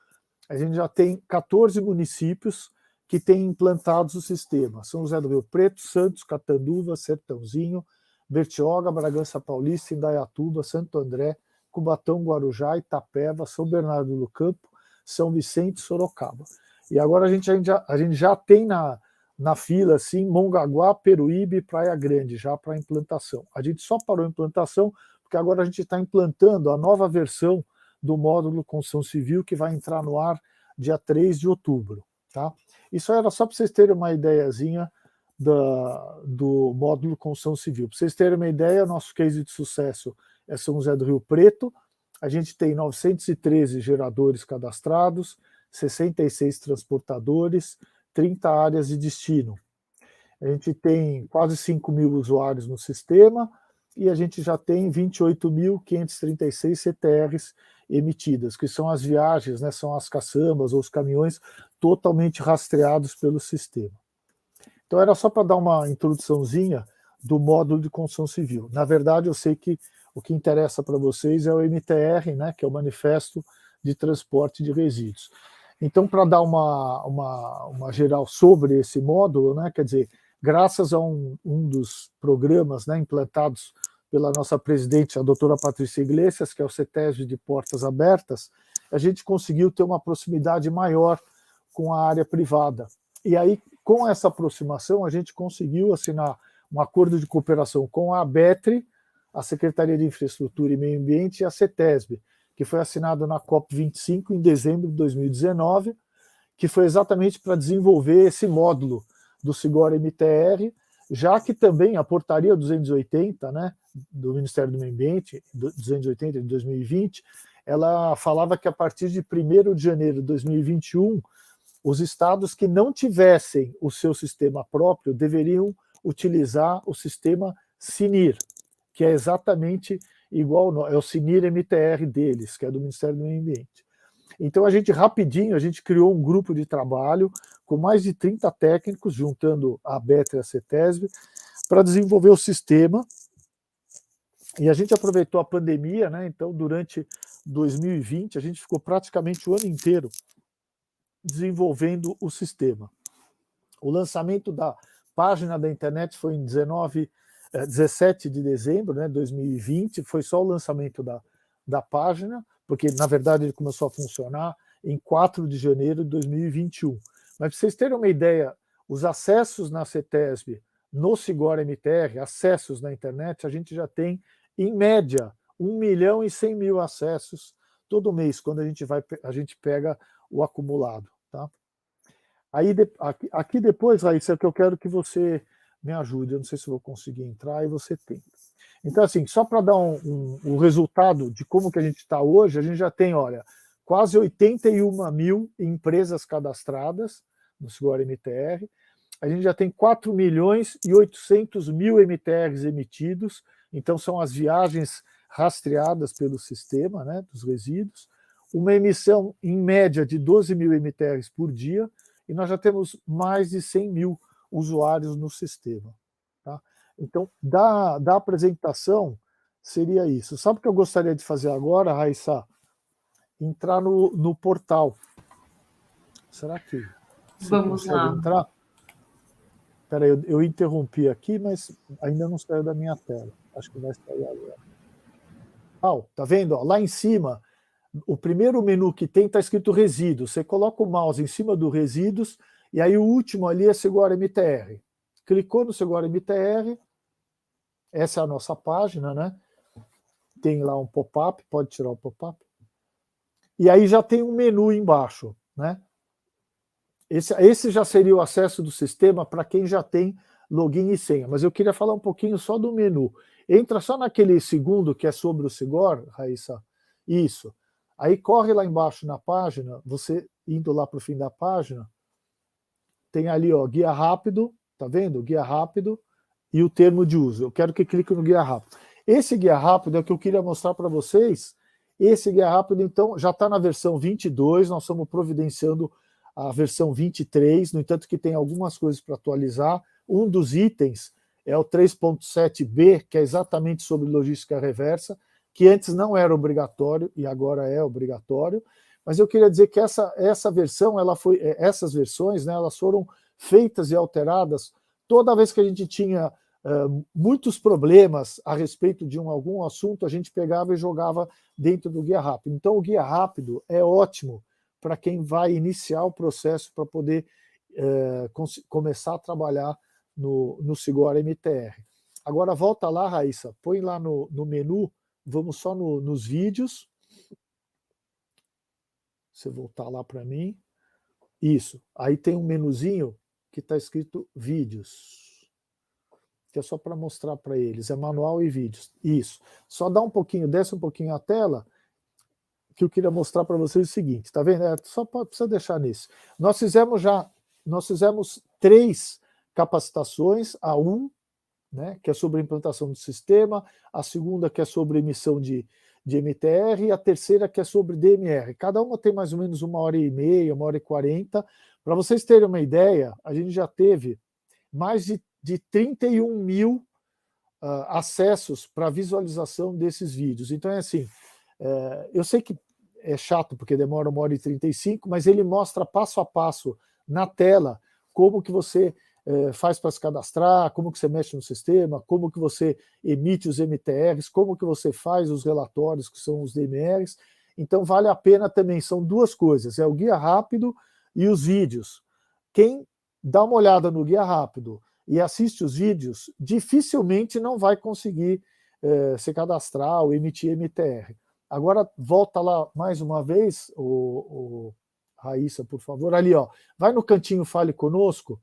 Speaker 3: a gente já tem 14 municípios que têm implantados o sistema. São José do Rio Preto, Santos, Catanduva, Sertãozinho, Bertioga, Bragança Paulista, Indaiatuba, Santo André, Cubatão, Guarujá, Itapeva, São Bernardo do Campo, São Vicente e Sorocaba. E agora a gente já tem na fila assim, Mongaguá, Peruíbe e Praia Grande, já para implantação. A gente só parou a implantação porque agora a gente está implantando a nova versão do módulo construção civil, que vai entrar no ar dia 3 de outubro. Tá? Isso era só para vocês terem uma ideiazinha do módulo construção civil. Para vocês terem uma ideia, nosso case de sucesso é São José do Rio Preto. A gente tem 913 geradores cadastrados, 66 transportadores, 30 áreas de destino. A gente tem quase 5.000 usuários no sistema e a gente já tem 28.536 CTRs emitidas, que são as viagens, né, são as caçambas ou os caminhões totalmente rastreados pelo sistema. Então era só para dar uma introduçãozinha do módulo de construção civil. Na verdade, eu sei que o que interessa para vocês é o MTR, né, que é o Manifesto de Transporte de Resíduos. Então, para dar uma geral sobre esse módulo, né, quer dizer, graças a um dos programas, né, implantados pela nossa presidente, a doutora Patrícia Iglesias, que é o CETESB de Portas Abertas, a gente conseguiu ter uma proximidade maior com a área privada. E aí, com essa aproximação, a gente conseguiu assinar um acordo de cooperação com a ABETRE, a Secretaria de Infraestrutura e Meio Ambiente, e a CETESB, que foi assinado na COP25 em dezembro de 2019, que foi exatamente para desenvolver esse módulo do Sigor MTR, já que também a portaria 280, né, do Ministério do Meio Ambiente, 280 de 2020, ela falava que a partir de 1º de janeiro de 2021, os estados que não tivessem o seu sistema próprio deveriam utilizar o sistema SINIR, que é exatamente igual, é o SINIR MTR deles, que é do Ministério do Meio Ambiente. Então a gente criou um grupo de trabalho com mais de 30 técnicos, juntando a ABETRE e a CETESB, para desenvolver o sistema. E a gente aproveitou a pandemia, né? Então durante 2020 a gente ficou praticamente o ano inteiro desenvolvendo o sistema. O lançamento da página da internet foi em 17 de dezembro, né, 2020, foi só o lançamento da página, porque, na verdade, ele começou a funcionar em 4 de janeiro de 2021. Mas, para vocês terem uma ideia, os acessos na CETESB, no Sigor MTR, acessos na internet, a gente já tem, em média, 1.100.000 acessos todo mês, quando a gente pega o acumulado. Tá? Aí, aqui depois, Raíssa, é que eu quero que você me ajude, eu não sei se eu vou conseguir entrar, e você tenta. Então, assim, só para dar um resultado de como que a gente está hoje, a gente já tem, olha, quase 81.000 empresas cadastradas no Sigor MTR, a gente já tem 4.800.000 MTRs emitidos, então são as viagens rastreadas pelo sistema, né, dos resíduos, uma emissão em média de 12.000 MTRs por dia, e nós já temos mais de 100.000 usuários no sistema. Tá? Então, da apresentação, seria isso. Sabe o que eu gostaria de fazer agora, Raíssa? Entrar no portal. Será que
Speaker 1: Vamos lá.
Speaker 3: Entrar? Espera aí, eu interrompi aqui, mas ainda não saiu da minha tela. Acho que vai sair agora. Tá vendo? Ó, lá em cima, o primeiro menu que tem está escrito resíduos. Você coloca o mouse em cima do resíduos, e aí o último ali é Sigor MTR. Clicou no Sigor MTR, essa é a nossa página, né? Tem lá um pop-up, pode tirar o pop-up. E aí já tem um menu embaixo, né? Esse já seria o acesso do sistema para quem já tem login e senha. Mas eu queria falar um pouquinho só do menu. Entra só naquele segundo que é sobre o Sigor, Raíssa. Isso. Aí corre lá embaixo na página, você indo lá para o fim da página, tem ali, ó, guia rápido, tá vendo? Guia rápido e o termo de uso. Eu quero que clique no guia rápido. Esse guia rápido é o que eu queria mostrar para vocês. Esse guia rápido, então, já está na versão 22, nós estamos providenciando a versão 23, no entanto que tem algumas coisas para atualizar. Um dos itens é o 3.7b, que é exatamente sobre logística reversa, que antes não era obrigatório e agora é obrigatório. Mas eu queria dizer que essa versão, essas versões, né, elas foram feitas e alteradas toda vez que a gente tinha muitos problemas a respeito de algum assunto, a gente pegava e jogava dentro do guia rápido. Então, o guia rápido é ótimo para quem vai iniciar o processo para poder começar a trabalhar no Sigor MTR. Agora, volta lá, Raíssa, põe lá no menu, vamos só nos vídeos. Você voltar lá para mim. Isso. Aí tem um menuzinho que está escrito vídeos, que é só para mostrar para eles. É manual e vídeos. Isso. Só dá um pouquinho, desce um pouquinho a tela, que eu queria mostrar para vocês o seguinte, tá vendo? Só precisa deixar nisso. Nós fizemos 3 capacitações, a 1, né, que é sobre a implantação do sistema, a segunda que é sobre emissão de MTR, e a terceira que é sobre DMR. Cada uma tem mais ou menos 1h30, 1h40. Para vocês terem uma ideia, a gente já teve mais de 31 mil acessos para visualização desses vídeos. Então é assim, eu sei que é chato porque demora 1h35, mas ele mostra passo a passo na tela como que você faz para se cadastrar, como que você mexe no sistema, como que você emite os MTRs, como que você faz os relatórios, que são os DMRs. Então vale a pena também, são 2 coisas, é o guia rápido e os vídeos. Quem dá uma olhada no guia rápido e assiste os vídeos, dificilmente não vai conseguir se cadastrar ou emitir MTR. Agora volta lá mais uma vez, Raíssa, por favor, ali, ó, vai no cantinho Fale Conosco.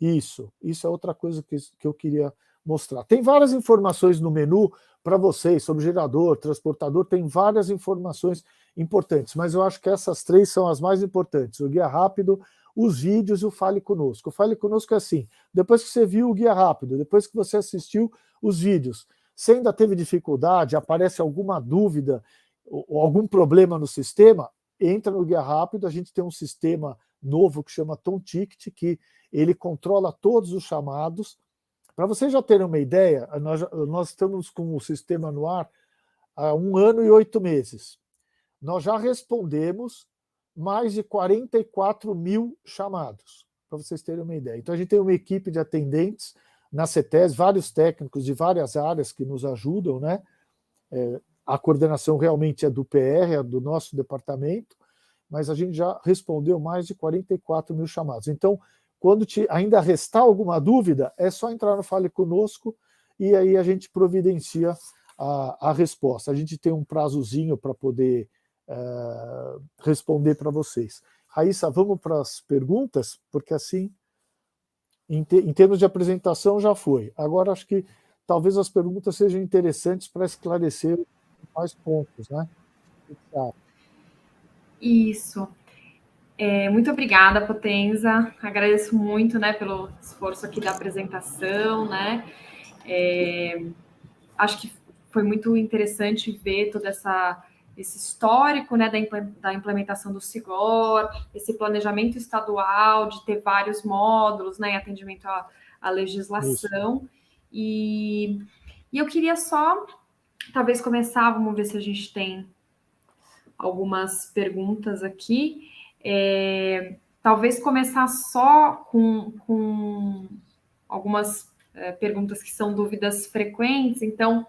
Speaker 3: Isso é outra coisa que eu queria mostrar. Tem várias informações no menu para vocês, sobre gerador, transportador, tem várias informações importantes, mas eu acho que essas 3 são as mais importantes, o guia rápido, os vídeos e o Fale Conosco. O Fale Conosco é assim, depois que você viu o guia rápido, depois que você assistiu os vídeos, se ainda teve dificuldade, aparece alguma dúvida ou algum problema no sistema, entra no guia rápido, a gente tem um sistema novo que chama Tom Ticket, que ele controla todos os chamados. Para vocês já terem uma ideia, nós estamos com o sistema no ar há 1 ano e 8 meses. Nós já respondemos mais de 44 mil chamados, para vocês terem uma ideia. Então a gente tem uma equipe de atendentes na CETES, vários técnicos de várias áreas que nos ajudam, né? A coordenação realmente é do PR, é do nosso departamento, mas a gente já respondeu mais de 44 mil chamados. Então, quando ainda restar alguma dúvida, é só entrar no Fale Conosco e aí a gente providencia a resposta. A gente tem um prazozinho para poder responder para vocês. Raíssa, vamos para as perguntas, porque assim, em termos de apresentação, já foi. Agora, acho que talvez as perguntas sejam interessantes para esclarecer mais pontos, né?
Speaker 1: Isso. Muito obrigada, Potenza. Agradeço muito, né, pelo esforço aqui da apresentação, né? Acho que foi muito interessante ver todo esse histórico, né, da implementação do Sigor, esse planejamento estadual de ter vários módulos, né, em atendimento à legislação. E eu queria só, talvez, começar, vamos ver se a gente tem algumas perguntas aqui. Talvez começar só com algumas perguntas que são dúvidas frequentes. Então,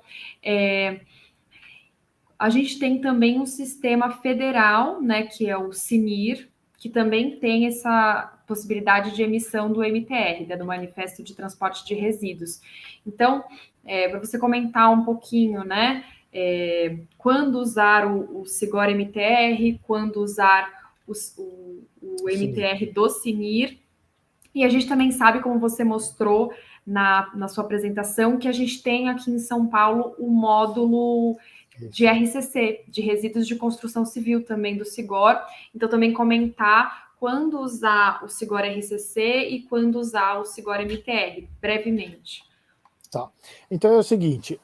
Speaker 1: a gente tem também um sistema federal, né, que é o CINIR, que também tem essa possibilidade de emissão do MTR, né, do Manifesto de Transporte de Resíduos. Então, para você comentar um pouquinho, né, quando usar o Sigor MTR, quando usar o MTR do CINIR, e a gente também sabe, como você mostrou na sua apresentação, que a gente tem aqui em São Paulo o módulo de RCC, de resíduos de construção civil também do Sigor. Então, também comentar quando usar o Sigor RCC e quando usar o Sigor MTR, brevemente.
Speaker 3: Tá. Então é o seguinte,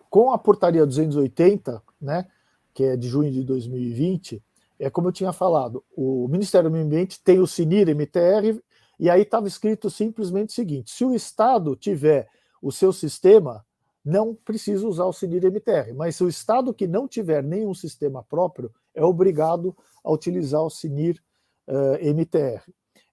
Speaker 3: com a portaria 280, né, que é de junho de 2020, como eu tinha falado, o Ministério do Meio Ambiente tem o CNIR MTR, e aí estava escrito simplesmente o seguinte: se o Estado tiver o seu sistema, não precisa usar o CNIR MTR, mas se o Estado que não tiver nenhum sistema próprio, é obrigado a utilizar o CNIR MTR.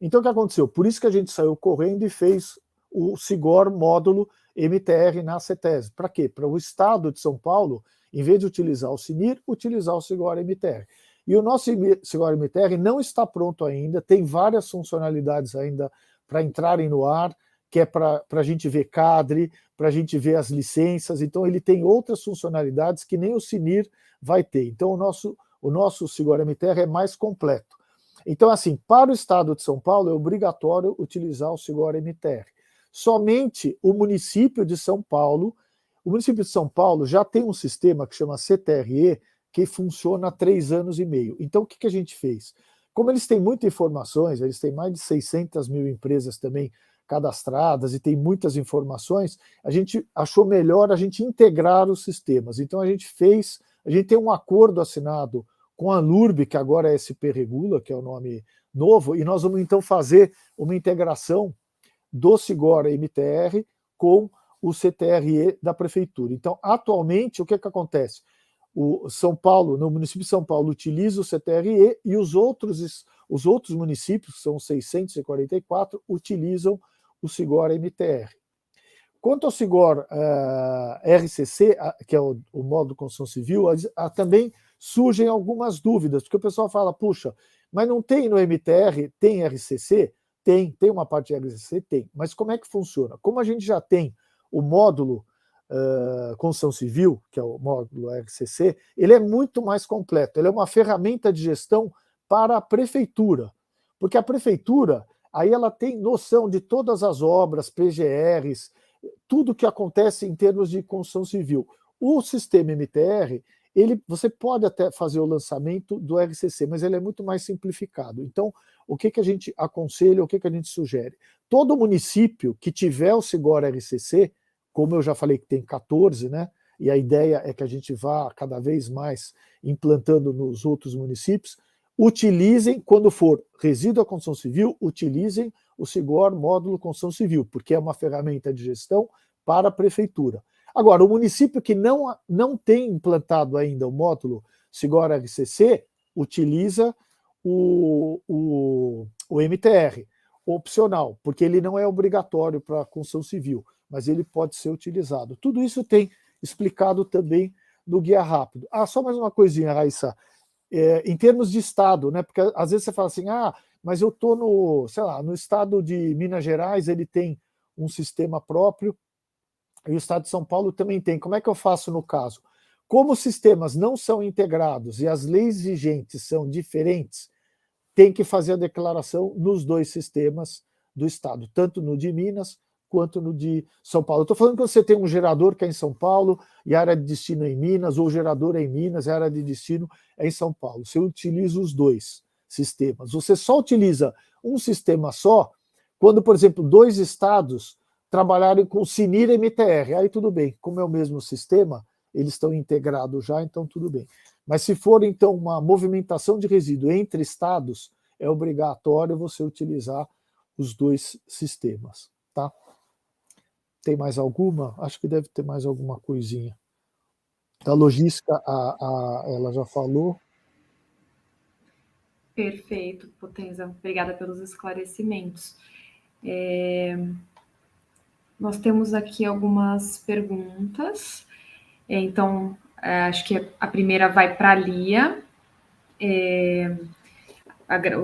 Speaker 3: Então o que aconteceu? Por isso que a gente saiu correndo e fez o Sigor módulo MTR na CETESB. Para quê? Para o Estado de São Paulo, em vez de utilizar o CNIR, utilizar o Sigor MTR. E o nosso Sigor MTR não está pronto ainda, tem várias funcionalidades ainda para entrarem no ar, que é para a gente ver cadre, para a gente ver as licenças, então ele tem outras funcionalidades que nem o CNIR vai ter. Então o nosso Sigor MTR é mais completo. Então, assim, para o Estado de São Paulo é obrigatório utilizar o Sigor MTR. Somente o município de São Paulo já tem um sistema que chama CTRE, que funciona há 3 anos e meio. Então, o que a gente fez? Como eles têm muitas informações, eles têm mais de 600 mil empresas também cadastradas e tem muitas informações, a gente achou melhor a gente integrar os sistemas. Então, a gente tem um acordo assinado com a LURB, que agora é SP Regula, que é o nome novo, e nós vamos então fazer uma integração do Sigor MTR com o CTRE da Prefeitura. Então, atualmente, o que acontece? O São Paulo, no município de São Paulo, utiliza o CTRE e os outros municípios, que são 644, utilizam o Sigor MTR. Quanto ao Sigor RCC, que é o módulo de construção civil, também surgem algumas dúvidas, porque o pessoal fala, puxa, mas não tem no MTR, tem RCC? Tem uma parte de RCC? Tem. Mas como é que funciona? Como a gente já tem o módulo construção civil, que é o módulo RCC, ele é muito mais completo, ele é uma ferramenta de gestão para a prefeitura, porque a prefeitura, aí ela tem noção de todas as obras, PGRs, tudo que acontece em termos de construção civil. O sistema MTR, você pode até fazer o lançamento do RCC, mas ele é muito mais simplificado. Então, o que a gente aconselha, o que a gente sugere? Todo município que tiver o Sigor RCC, como eu já falei que tem 14, né? E a ideia é que a gente vá cada vez mais implantando nos outros municípios, utilizem, quando for resíduo à construção civil, utilizem o Sigor módulo construção civil, porque é uma ferramenta de gestão para a prefeitura. Agora, o município que não tem implantado ainda o módulo Sigor RCC, utiliza o MTR, opcional, porque ele não é obrigatório para a construção civil, mas ele pode ser utilizado. Tudo isso tem explicado também no Guia Rápido. Só mais uma coisinha, Raíssa. Em termos de estado, né? Porque às vezes você fala assim, mas eu estou no estado de Minas Gerais, ele tem um sistema próprio, e o estado de São Paulo também tem. Como é que eu faço no caso? Como os sistemas não são integrados e as leis vigentes são diferentes, tem que fazer a declaração nos 2 sistemas do estado, tanto no de Minas quanto no de São Paulo. Eu estou falando que você tem um gerador que é em São Paulo e a área de destino é em Minas, ou o gerador é em Minas e a área de destino é em São Paulo. Você utiliza os 2 sistemas. Você só utiliza um sistema só quando, por exemplo, 2 estados trabalharem com o CNIR MTR. Aí tudo bem, como é o mesmo sistema, eles estão integrados já, então tudo bem. Mas se for, então, uma movimentação de resíduo entre estados, é obrigatório você utilizar os 2 sistemas. Tá? Tem mais alguma? Acho que deve ter mais alguma coisinha. Da logística, ela já falou.
Speaker 1: Perfeito, Potenza. Obrigada pelos esclarecimentos. Nós temos aqui algumas perguntas. Então, acho que a primeira vai para a Lia,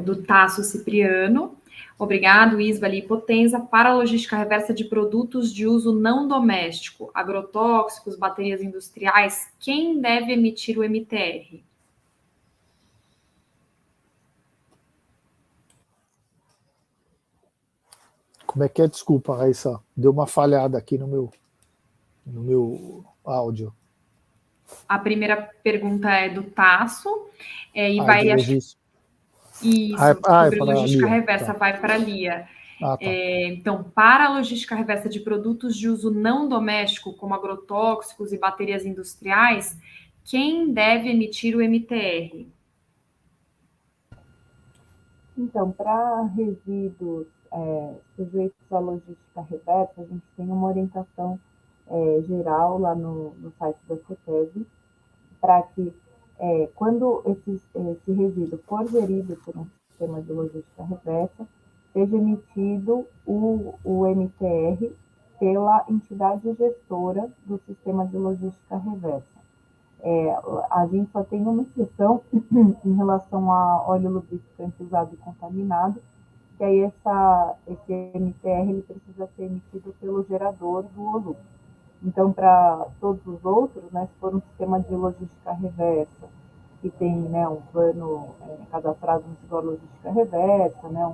Speaker 1: do Tasso Cipriano. Obrigado, Isvali e Potenza. Para a logística reversa de produtos de uso não doméstico, agrotóxicos, baterias industriais, quem deve emitir o MTR?
Speaker 3: Como é que é? Desculpa, Raíssa. Deu uma falhada aqui no meu áudio.
Speaker 1: A primeira pergunta é do Tasso, e
Speaker 3: de
Speaker 1: vai...
Speaker 3: logística.
Speaker 1: Isso, sobre logística reversa, tá. Vai para a Lia. Tá. Então, para a logística reversa de produtos de uso não doméstico, como agrotóxicos e baterias industriais, quem deve emitir o MTR?
Speaker 2: Então, para resíduos sujeitos à logística reversa, a gente tem uma orientação geral lá no site da CETESB, para que quando esse resíduo for gerido por um sistema de logística reversa, seja emitido o MTR pela entidade gestora do sistema de logística reversa. A gente só tem uma exceção em relação a óleo lubrificante usado e contaminado, que aí esse MTR ele precisa ser emitido pelo gerador do OLU. Então, para todos os outros, né, se for um sistema de logística reversa, que tem, né, um plano cadastrado no setor logística reversa, né,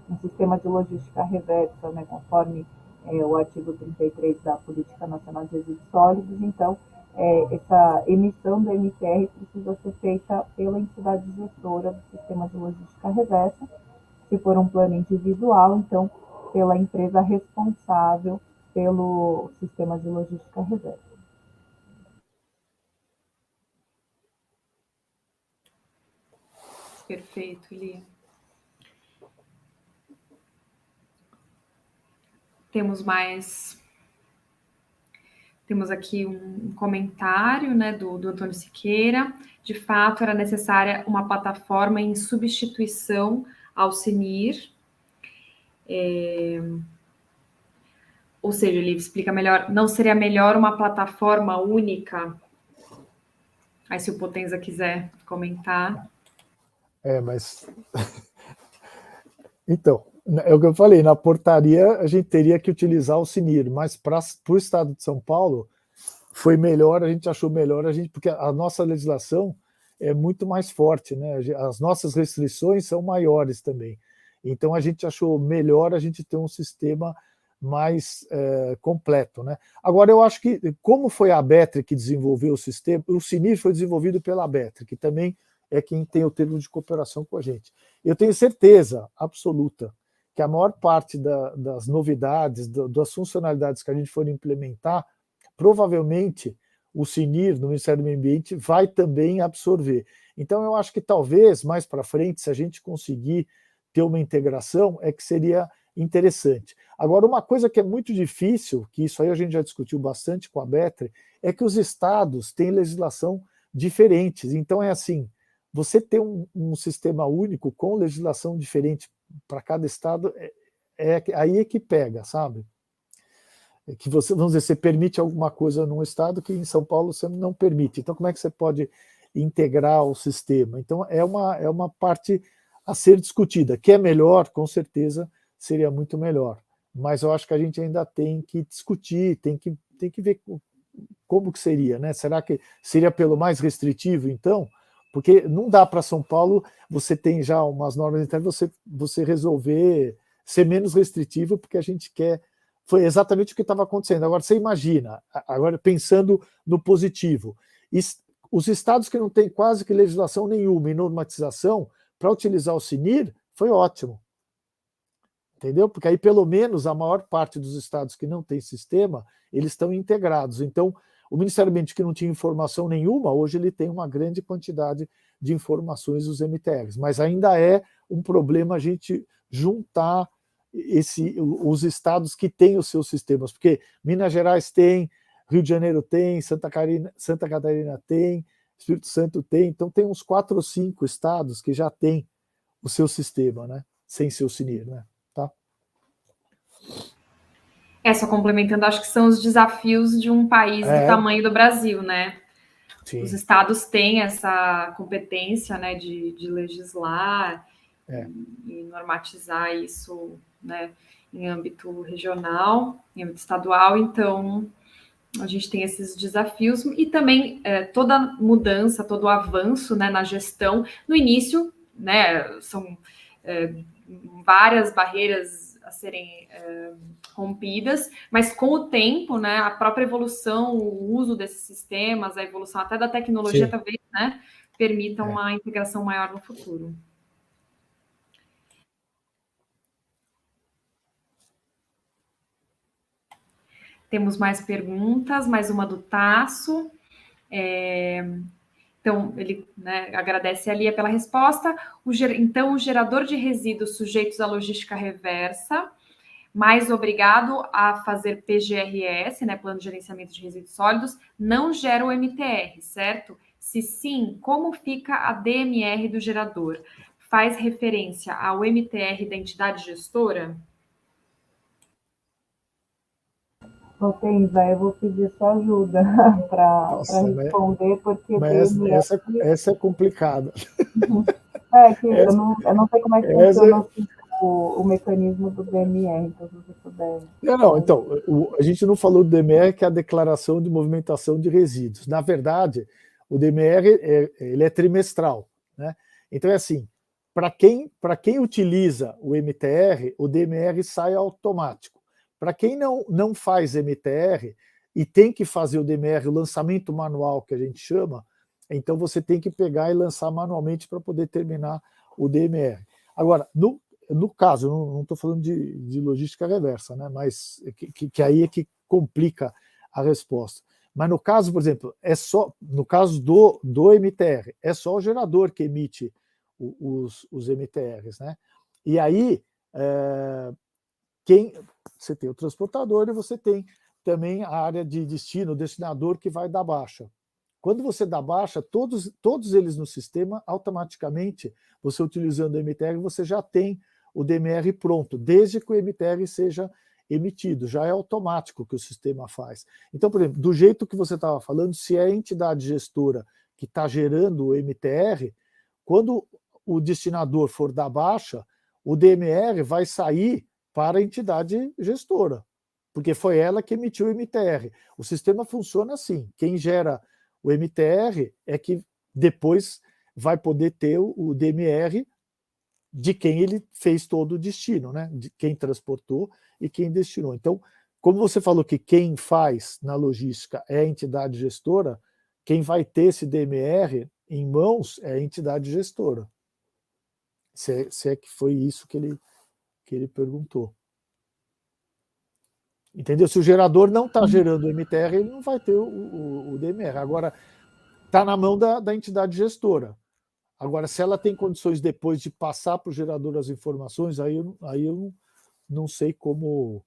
Speaker 2: um sistema de logística reversa, né, conforme o artigo 33 da Política Nacional de Resíduos Sólidos, então, essa emissão do MTR precisa ser feita pela entidade gestora do sistema de logística reversa. Se for um plano individual, então, pela empresa responsável pelo sistema de logística reversa.
Speaker 1: Perfeito, Lia. Temos aqui um comentário, né, do Antônio Siqueira. De fato, era necessária uma plataforma em substituição ao CNIR. Ou seja, ele explica melhor, não seria melhor uma plataforma única? Aí, se o Potenza quiser comentar.
Speaker 3: Mas... Então, é o que eu falei, na portaria a gente teria que utilizar o CNIR, mas para o Estado de São Paulo foi melhor, a gente achou melhor, porque a nossa legislação é muito mais forte, né? As nossas restrições são maiores também. Então a gente achou melhor a gente ter um sistema mais completo, né? Agora, eu acho que, como foi a ABETRE que desenvolveu o sistema, o CNIR foi desenvolvido pela ABETRE, que também é quem tem o termo de cooperação com a gente. Eu tenho certeza absoluta que a maior parte das novidades, das funcionalidades que a gente for implementar, provavelmente o CNIR, no Ministério do Meio Ambiente, vai também absorver. Então, eu acho que talvez, mais para frente, se a gente conseguir ter uma integração, é que seria interessante. Agora, uma coisa que é muito difícil, que isso aí a gente já discutiu bastante com a ABETRE, é que os estados têm legislação diferentes. Então, é assim, você ter um sistema único com legislação diferente para cada estado, aí é que pega, sabe? Que você, vamos dizer, você permite alguma coisa num estado que em São Paulo você não permite. Então, como é que você pode integrar o sistema? Então, é uma parte a ser discutida, que é melhor, com certeza, seria muito melhor. Mas eu acho que a gente ainda tem que discutir, tem que ver como que seria, né? Será que seria pelo mais restritivo, então? Porque não dá para São Paulo, você tem já umas normas internas, você resolver ser menos restritivo, porque a gente quer... Foi exatamente o que estava acontecendo. Agora, você imagina, agora pensando no positivo, os estados que não têm quase que legislação nenhuma em normatização, para utilizar o CNIR, foi ótimo. Entendeu? Porque aí, pelo menos, a maior parte dos estados que não tem sistema, eles estão integrados. Então, o Ministério do Meio Ambiente, que não tinha informação nenhuma, hoje ele tem uma grande quantidade de informações dos MTRs. Mas ainda é um problema a gente juntar os estados que têm os seus sistemas, porque Minas Gerais tem, Rio de Janeiro tem, Santa Catarina tem, Espírito Santo tem, então tem uns 4 ou 5 estados que já têm o seu sistema, né? Sem seu CNIR, né? Tá?
Speaker 1: Só complementando, acho que são os desafios de um país do tamanho do Brasil, né? Sim. Os estados têm essa competência, né, de legislar e normatizar isso, né, em âmbito regional, em âmbito estadual, então a gente tem esses desafios e também toda mudança, todo avanço, né, na gestão. No início, né, são várias barreiras a serem rompidas, mas com o tempo, né, a própria evolução, o uso desses sistemas, a evolução até da tecnologia,
Speaker 3: Sim.
Speaker 1: talvez, né, permita uma integração maior no futuro. Temos mais perguntas, mais uma do Tasso. Então, ele, né, agradece a Lia pela resposta. Então, o gerador de resíduos sujeitos à logística reversa, mais obrigado a fazer PGRS, né, Plano de Gerenciamento de Resíduos Sólidos, não gera o MTR, certo? Se sim, como fica a DMR do gerador? Faz referência ao MTR da entidade gestora?
Speaker 2: Potenza, eu vou pedir sua ajuda para responder, porque DMR...
Speaker 3: Essa é complicada.
Speaker 2: Que eu não sei como é que funciona o mecanismo do DMR, então se você puder...
Speaker 3: Não, então, a gente não falou do DMR, que é a Declaração de Movimentação de Resíduos. Na verdade, o DMR ele é trimestral, né? Então é assim, para quem utiliza o MTR, o DMR sai automático. Para quem não faz MTR e tem que fazer o DMR, o lançamento manual que a gente chama, então você tem que pegar e lançar manualmente para poder terminar o DMR. Agora, no caso, eu não estou falando de logística reversa, né? Mas que aí é que complica a resposta. Mas no caso, por exemplo, no caso do MTR, é só o gerador que emite os MTRs, né? E aí você tem o transportador e você tem também a área de destino, o destinador que vai dar baixa. Quando você dá baixa, todos eles no sistema, automaticamente, você utilizando o MTR, você já tem o DMR pronto, desde que o MTR seja emitido, já é automático que o sistema faz. Então, por exemplo, do jeito que você estava falando, se é a entidade gestora que está gerando o MTR, quando o destinador for dar baixa, o DMR vai sair para a entidade gestora, porque foi ela que emitiu o MTR. O sistema funciona assim, quem gera o MTR é que depois vai poder ter o DMR de quem ele fez todo o destino, né? De quem transportou e quem destinou. Então, como você falou que quem faz na logística é a entidade gestora, quem vai ter esse DMR em mãos é a entidade gestora. Se é que foi isso que ele perguntou. Entendeu? Se o gerador não está gerando o MTR, ele não vai ter o DMR. Agora, está na mão da entidade gestora. Agora, se ela tem condições depois de passar para o gerador as informações, aí eu não sei como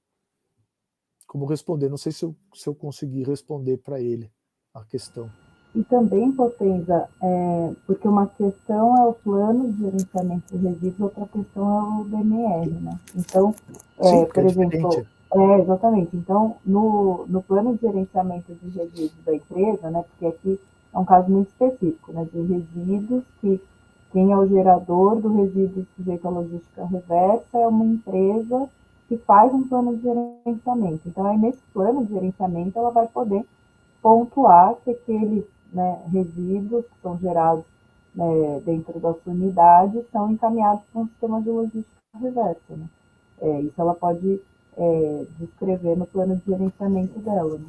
Speaker 3: responder. Não sei se eu consegui responder para ele a questão.
Speaker 2: E também, Potenza, porque uma questão é o plano de gerenciamento de resíduos, outra questão é o DMR, né? Então,
Speaker 3: sim,
Speaker 2: por exemplo... exatamente. Então, no plano de gerenciamento de resíduos da empresa, né, porque aqui é um caso muito específico, né, de resíduos, que quem é o gerador do resíduo sujeito à logística reversa é uma empresa que faz um plano de gerenciamento. Então, aí nesse plano de gerenciamento, ela vai poder pontuar que aqueles, né, resíduos que são gerados, né, dentro da sua unidade são encaminhados para um sistema de logística reversa, né? Isso ela pode descrever no plano de gerenciamento dela, né?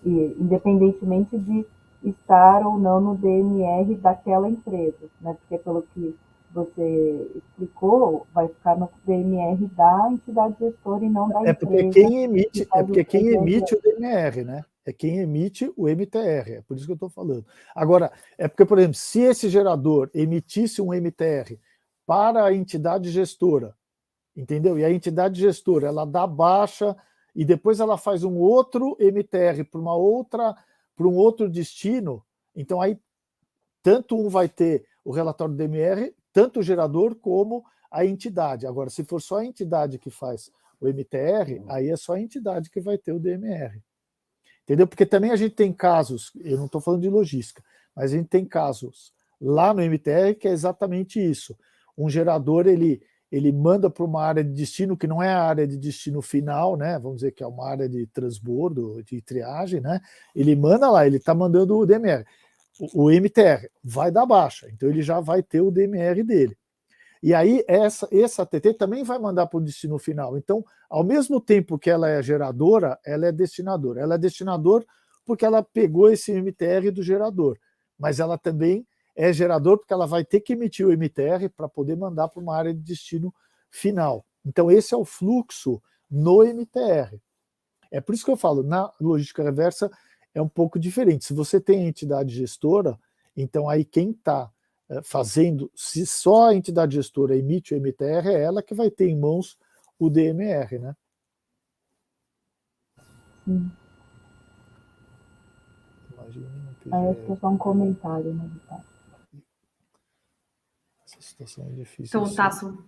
Speaker 2: E, independentemente de estar ou não no DMR daquela empresa, né? Porque pelo que você explicou, vai ficar no DMR da entidade gestora e não da empresa.
Speaker 3: Porque quem emite o DMR, né? É quem emite o MTR, é por isso que eu estou falando. Agora, é porque, por exemplo, se esse gerador emitisse um MTR para a entidade gestora, entendeu? E a entidade gestora, ela dá baixa e depois ela faz um outro MTR para um outro destino, então aí tanto um vai ter o relatório do DMR, tanto o gerador como a entidade. Agora, se for só a entidade que faz o MTR, aí é só a entidade que vai ter o DMR. Entendeu? Porque também a gente tem casos, eu não estou falando de logística, mas a gente tem casos lá no MTR que é exatamente isso. Um gerador, ele manda para uma área de destino que não é a área de destino final, né? Vamos dizer que é uma área de transbordo, de triagem, né? Ele manda lá, ele está mandando o DMR. O MTR vai dar baixa, então ele já vai ter o DMR dele. E aí essa ATT também vai mandar para o destino final. Então, ao mesmo tempo que ela é geradora, ela é destinadora. Ela é destinador porque ela pegou esse MTR do gerador, mas ela também é gerador porque ela vai ter que emitir o MTR para poder mandar para uma área de destino final. Então, esse é o fluxo no MTR. É por isso que eu falo, na logística reversa é um pouco diferente. Se você tem entidade gestora, então aí quem está fazendo, se só a entidade gestora emite o MTR, é ela que vai ter em mãos o DMR, né?
Speaker 2: Sim. Acho que é só um comentário, né, Ricardo?
Speaker 3: Essa situação é difícil.
Speaker 1: Então, Tasso,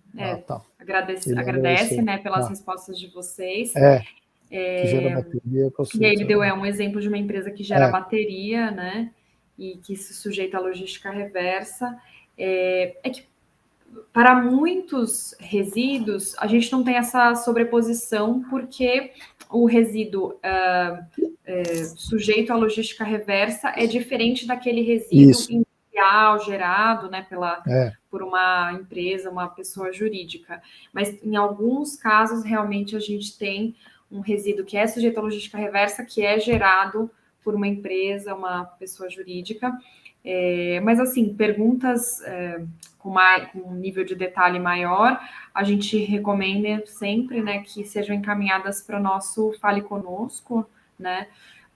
Speaker 1: agradece, né, pelas respostas de vocês.
Speaker 3: Que gera bateria.
Speaker 1: E aí ele deu um exemplo de uma empresa que gera bateria, né, e que se sujeita à logística reversa. É que para muitos resíduos a gente não tem essa sobreposição porque o resíduo sujeito à logística reversa é diferente daquele resíduo inicial gerado, né, por uma empresa, uma pessoa jurídica. Mas em alguns casos realmente a gente tem um resíduo que é sujeito à logística reversa, que é gerado por uma empresa, uma pessoa jurídica. Mas, assim, perguntas com um nível de detalhe maior, a gente recomenda sempre, né, que sejam encaminhadas para o nosso Fale Conosco, né?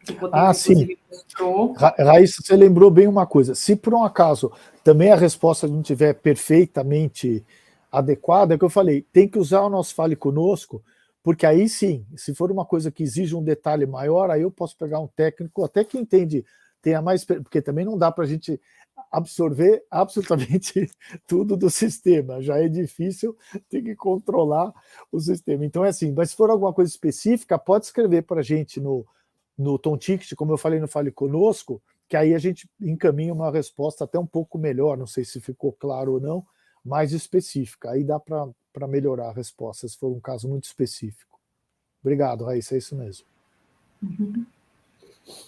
Speaker 1: Que o Potência, inclusive, mostrou.
Speaker 3: Raíssa, você lembrou bem uma coisa. Se, por um acaso, também a resposta não estiver perfeitamente adequada, é que eu falei, tem que usar o nosso Fale Conosco, porque aí sim, se for uma coisa que exige um detalhe maior, aí eu posso pegar um técnico, até que entende, tenha mais, porque também não dá para a gente absorver absolutamente tudo do sistema, já é difícil, tem que controlar o sistema. Então é assim, mas se for alguma coisa específica, pode escrever para a gente no Tom Ticket, como eu falei no Fale Conosco, que aí a gente encaminha uma resposta até um pouco melhor, não sei se ficou claro ou não, mais específica, aí dá para melhorar a resposta, se for um caso muito específico. Obrigado, Raíssa, é isso mesmo.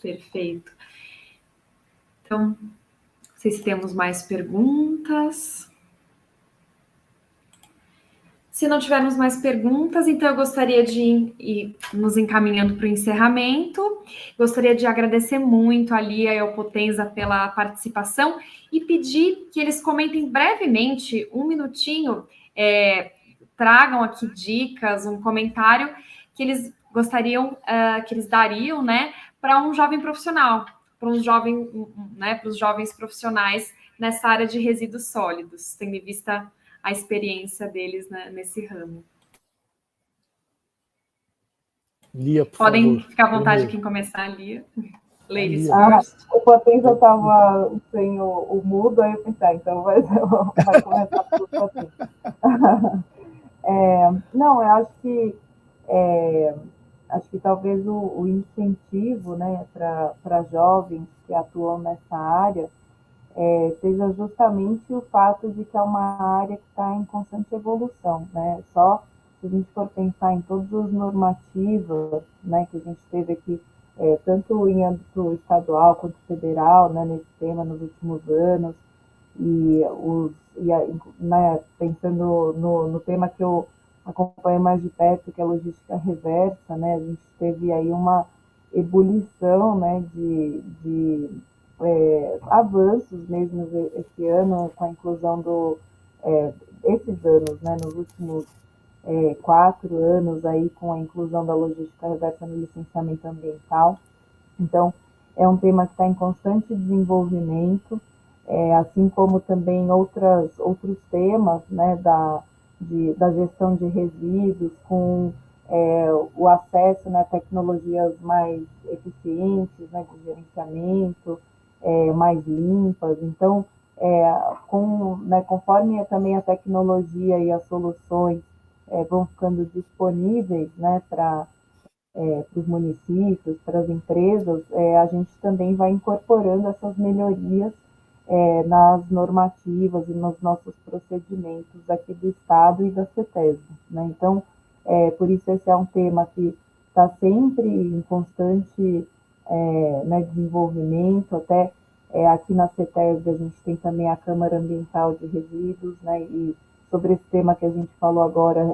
Speaker 1: Perfeito. Então, não sei se temos mais perguntas. Se não tivermos mais perguntas, então eu gostaria de ir nos encaminhando para o encerramento. Gostaria de agradecer muito a Lia e ao Potenza pela participação e pedir que eles comentem brevemente, um minutinho, tragam aqui dicas, um comentário que eles gostariam, que eles dariam, né, para um jovem profissional, para os jovens profissionais nessa área de resíduos sólidos, tendo em vista a experiência deles, né, nesse ramo.
Speaker 3: Lia, por
Speaker 1: Podem
Speaker 3: favor.
Speaker 1: ficar à vontade quem começar a Lia. Ladies
Speaker 2: first. O Potência estava sem o mudo, aí eu pensei, então vai começar por Potência. Não, eu acho que talvez o incentivo, né, para jovens que atuam nessa área seja justamente o fato de que é uma área que está em constante evolução, né? Só se a gente for pensar em todas as normativas, né, que a gente teve aqui, tanto em âmbito estadual quanto federal, né, nesse tema nos últimos anos, né, pensando no tema que eu acompanho mais de perto, que é a logística reversa, né, a gente teve aí uma ebulição, né, de avanços mesmo esse ano, com a inclusão esses anos, né, nos últimos 4 anos aí, com a inclusão da logística reversa no licenciamento ambiental. Então, é um tema que está em constante desenvolvimento, assim como também outros temas, né, da gestão de resíduos, com o acesso, né, a tecnologias mais eficientes, né, de gerenciamento, mais limpas. Então, conforme também a tecnologia e as soluções vão ficando disponíveis, né, para os municípios, para as empresas, a gente também vai incorporando essas melhorias nas normativas e nos nossos procedimentos aqui do Estado e da CETESB, né? Então, por isso esse é um tema que está sempre em constante né, desenvolvimento, até aqui na CETESB a gente tem também a Câmara Ambiental de Resíduos, né, e sobre esse tema que a gente falou agora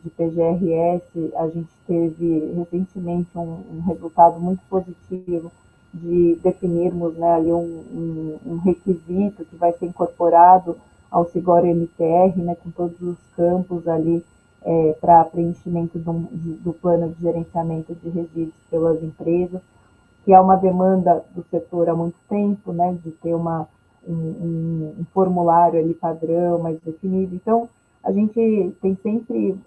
Speaker 2: de PGRS, a gente teve recentemente um resultado muito positivo de definirmos, né, ali um requisito que vai ser incorporado ao Sigor MTR, né, com todos os campos ali para preenchimento do plano de gerenciamento de resíduos pelas empresas, que é uma demanda do setor há muito tempo, né, de ter um formulário ali padrão, mais definido. Então, a gente tem sempre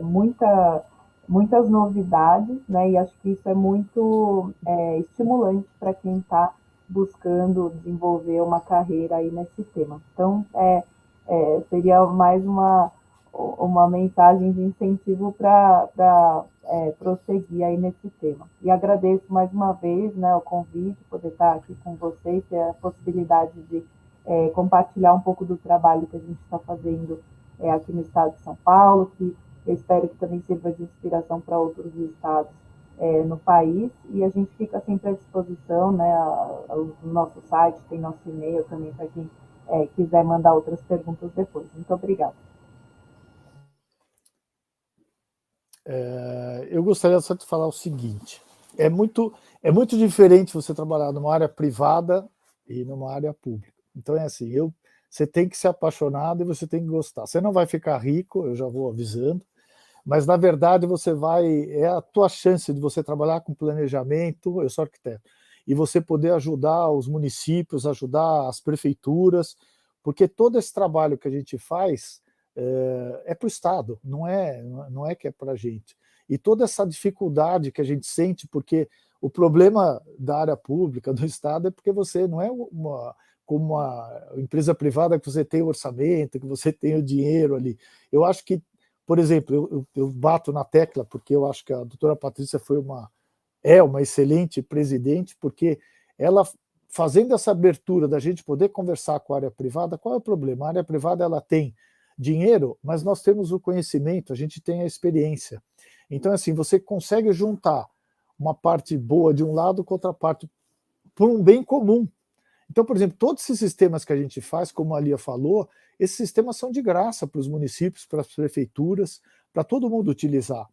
Speaker 2: muitas novidades, né, e acho que isso é muito estimulante para quem está buscando desenvolver uma carreira aí nesse tema. Então, seria mais uma mensagem de incentivo para prosseguir aí nesse tema. E agradeço mais uma vez, né, o convite, poder estar aqui com vocês, ter a possibilidade de compartilhar um pouco do trabalho que a gente está fazendo aqui no estado de São Paulo, que eu espero que também sirva de inspiração para outros estados no país, e a gente fica sempre à disposição, né, o nosso site, tem nosso e-mail também para quem quiser mandar outras perguntas depois. Muito obrigada.
Speaker 3: Eu gostaria só de falar o seguinte, é muito diferente você trabalhar numa área privada e numa área pública. Então é assim, você tem que ser apaixonado e você tem que gostar. Você não vai ficar rico, eu já vou avisando, mas na verdade é a tua chance de você trabalhar com planejamento, eu sou arquiteto, e você poder ajudar os municípios, ajudar as prefeituras, porque todo esse trabalho que a gente faz é para o Estado, não é que é para a gente. E toda essa dificuldade que a gente sente, porque o problema da área pública, do Estado, é porque você não é como uma empresa privada que você tem o orçamento, que você tem o dinheiro ali. Eu acho que, por exemplo, eu bato na tecla, porque eu acho que a doutora Patrícia é uma excelente presidente, porque ela, fazendo essa abertura da gente poder conversar com a área privada, qual é o problema? A área privada ela tem dinheiro, mas nós temos o conhecimento, a gente tem a experiência. Então, assim, você consegue juntar uma parte boa de um lado com outra parte por um bem comum. Então, por exemplo, todos esses sistemas que a gente faz, como a Lia falou, esses sistemas são de graça para os municípios, para as prefeituras, para todo mundo utilizar.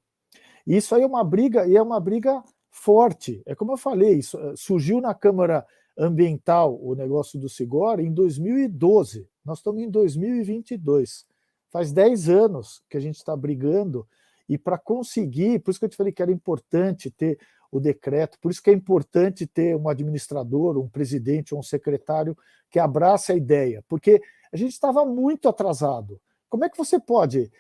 Speaker 3: E isso aí é uma briga, e é uma briga forte. É como eu falei, isso surgiu na Câmara Ambiental, o negócio do Sigor, em 2012. Nós estamos em 2022. Faz 10 anos que a gente está brigando, e para conseguir, por isso que eu te falei que era importante ter o decreto, por isso que é importante ter um administrador, um presidente ou um secretário que abrace a ideia, porque a gente estava muito atrasado. Como é que você pode,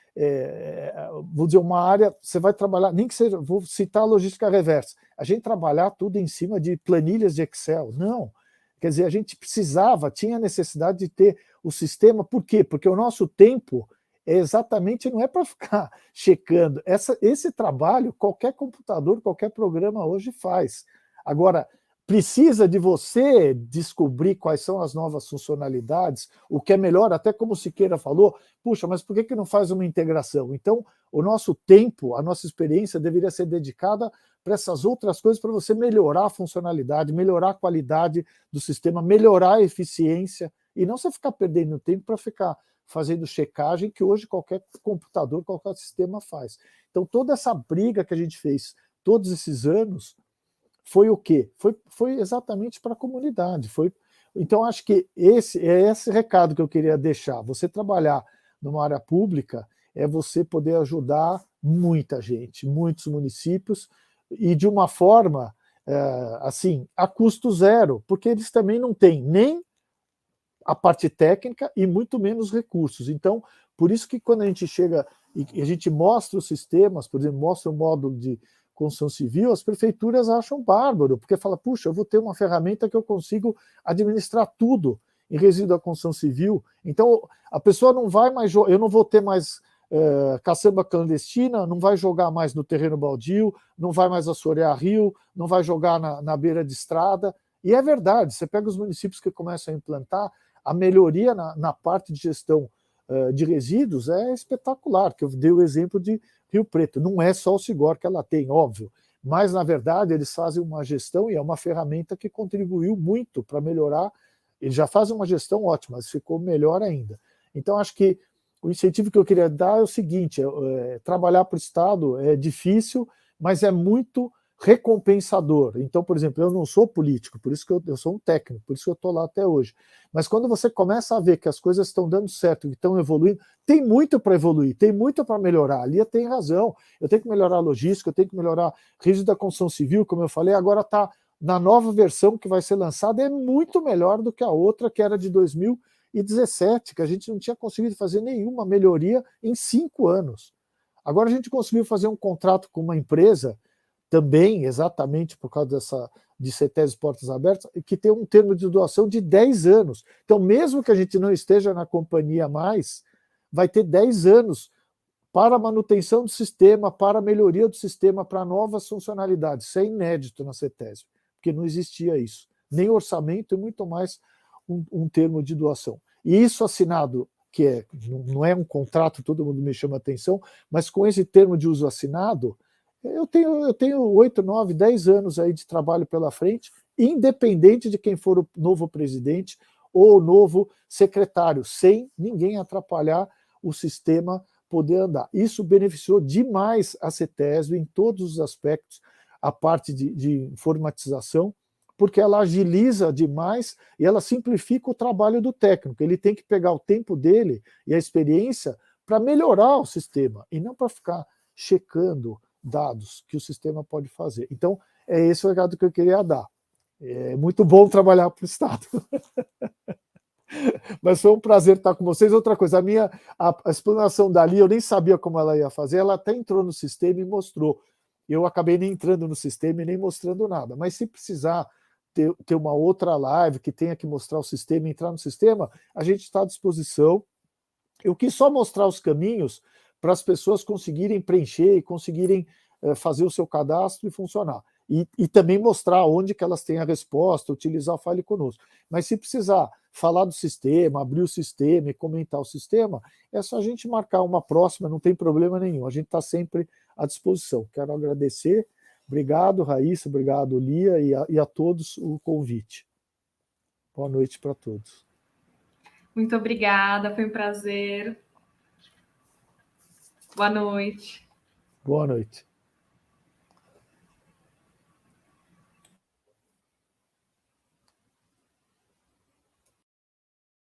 Speaker 3: vou dizer, uma área, você vai trabalhar, nem que seja, vou citar a logística reversa, a gente trabalhar tudo em cima de planilhas de Excel, não. Quer dizer, a gente tinha necessidade de ter o sistema, por quê? Porque o nosso tempo não é para ficar checando. Esse trabalho, qualquer computador, qualquer programa hoje faz. Agora, precisa de você descobrir quais são as novas funcionalidades, o que é melhor, até como o Siqueira falou, puxa, mas por que não faz uma integração? Então, o nosso tempo, a nossa experiência deveria ser dedicada para essas outras coisas, para você melhorar a funcionalidade, melhorar a qualidade do sistema, melhorar a eficiência, e não você ficar perdendo tempo para ficar fazendo checagem, que hoje qualquer computador, qualquer sistema faz. Então, toda essa briga que a gente fez todos esses anos foi o quê? Foi exatamente para a comunidade. Então, acho que esse recado que eu queria deixar. Você trabalhar numa área pública é você poder ajudar muita gente, muitos municípios, e de uma forma, assim, a custo zero, porque eles também não têm nem a parte técnica e muito menos recursos. Então, por isso que quando a gente chega e a gente mostra os sistemas, por exemplo, mostra o módulo de construção civil, as prefeituras acham bárbaro, porque fala, puxa, eu vou ter uma ferramenta que eu consigo administrar tudo em resíduo da construção civil. Então, a pessoa não vai mais, eu não vou ter mais caçamba clandestina, não vai jogar mais no terreno baldio, não vai mais assorear rio, não vai jogar na beira de estrada. E é verdade, você pega os municípios que começam a implantar, a melhoria na parte de gestão de resíduos é espetacular, que eu dei o exemplo de Rio Preto. Não é só o Sigor que ela tem, óbvio, mas, na verdade, eles fazem uma gestão e é uma ferramenta que contribuiu muito para melhorar. Eles já fazem uma gestão ótima, mas ficou melhor ainda. Então, acho que o incentivo que eu queria dar é o seguinte, trabalhar para o Estado é difícil, mas é muito recompensador. Então, por exemplo, eu não sou político, por isso que eu sou um técnico, por isso que eu estou lá até hoje. Mas quando você começa a ver que as coisas estão dando certo, que estão evoluindo, tem muito para evoluir, tem muito para melhorar. A Lia tem razão, eu tenho que melhorar a logística, eu tenho que melhorar o registro da construção civil, como eu falei, agora está na nova versão que vai ser lançada, é muito melhor do que a outra, que era de 2017, que a gente não tinha conseguido fazer nenhuma melhoria em 5 anos. Agora a gente conseguiu fazer um contrato com uma empresa, também exatamente por causa de CETESB Portas Abertas, que tem um termo de doação de 10 anos. Então, mesmo que a gente não esteja na companhia mais, vai ter 10 anos para a manutenção do sistema, para a melhoria do sistema, para novas funcionalidades. Isso é inédito na CETESB, porque não existia isso. Nem orçamento e muito mais um termo de doação. E isso assinado, que não é um contrato, todo mundo me chama atenção, mas com esse termo de uso assinado, eu tenho 8, 9, 10 anos aí de trabalho pela frente, independente de quem for o novo presidente ou o novo secretário, sem ninguém atrapalhar o sistema poder andar. Isso beneficiou demais a CETESB em todos os aspectos, a parte de informatização, porque ela agiliza demais e ela simplifica o trabalho do técnico. Ele tem que pegar o tempo dele e a experiência para melhorar o sistema, e não para ficar checando dados que o sistema pode fazer. Então, é esse o recado que eu queria dar. É muito bom trabalhar para o Estado. Mas foi um prazer estar com vocês. Outra coisa, a explanação dali, eu nem sabia como ela ia fazer, ela até entrou no sistema e mostrou. Eu acabei nem entrando no sistema e nem mostrando nada. Mas se precisar ter uma outra live que tenha que mostrar o sistema, entrar no sistema, a gente está à disposição. Eu quis só mostrar os caminhos para as pessoas conseguirem preencher e conseguirem fazer o seu cadastro e funcionar. E também mostrar onde que elas têm a resposta, utilizar o Fale Conosco. Mas se precisar falar do sistema, abrir o sistema e comentar o sistema, é só a gente marcar uma próxima, não tem problema nenhum. A gente está sempre à disposição. Quero agradecer. Obrigado, Raíssa, obrigado, Lia, e a todos o convite. Boa noite para todos.
Speaker 1: Muito obrigada, foi um prazer. Boa noite.
Speaker 3: Boa noite.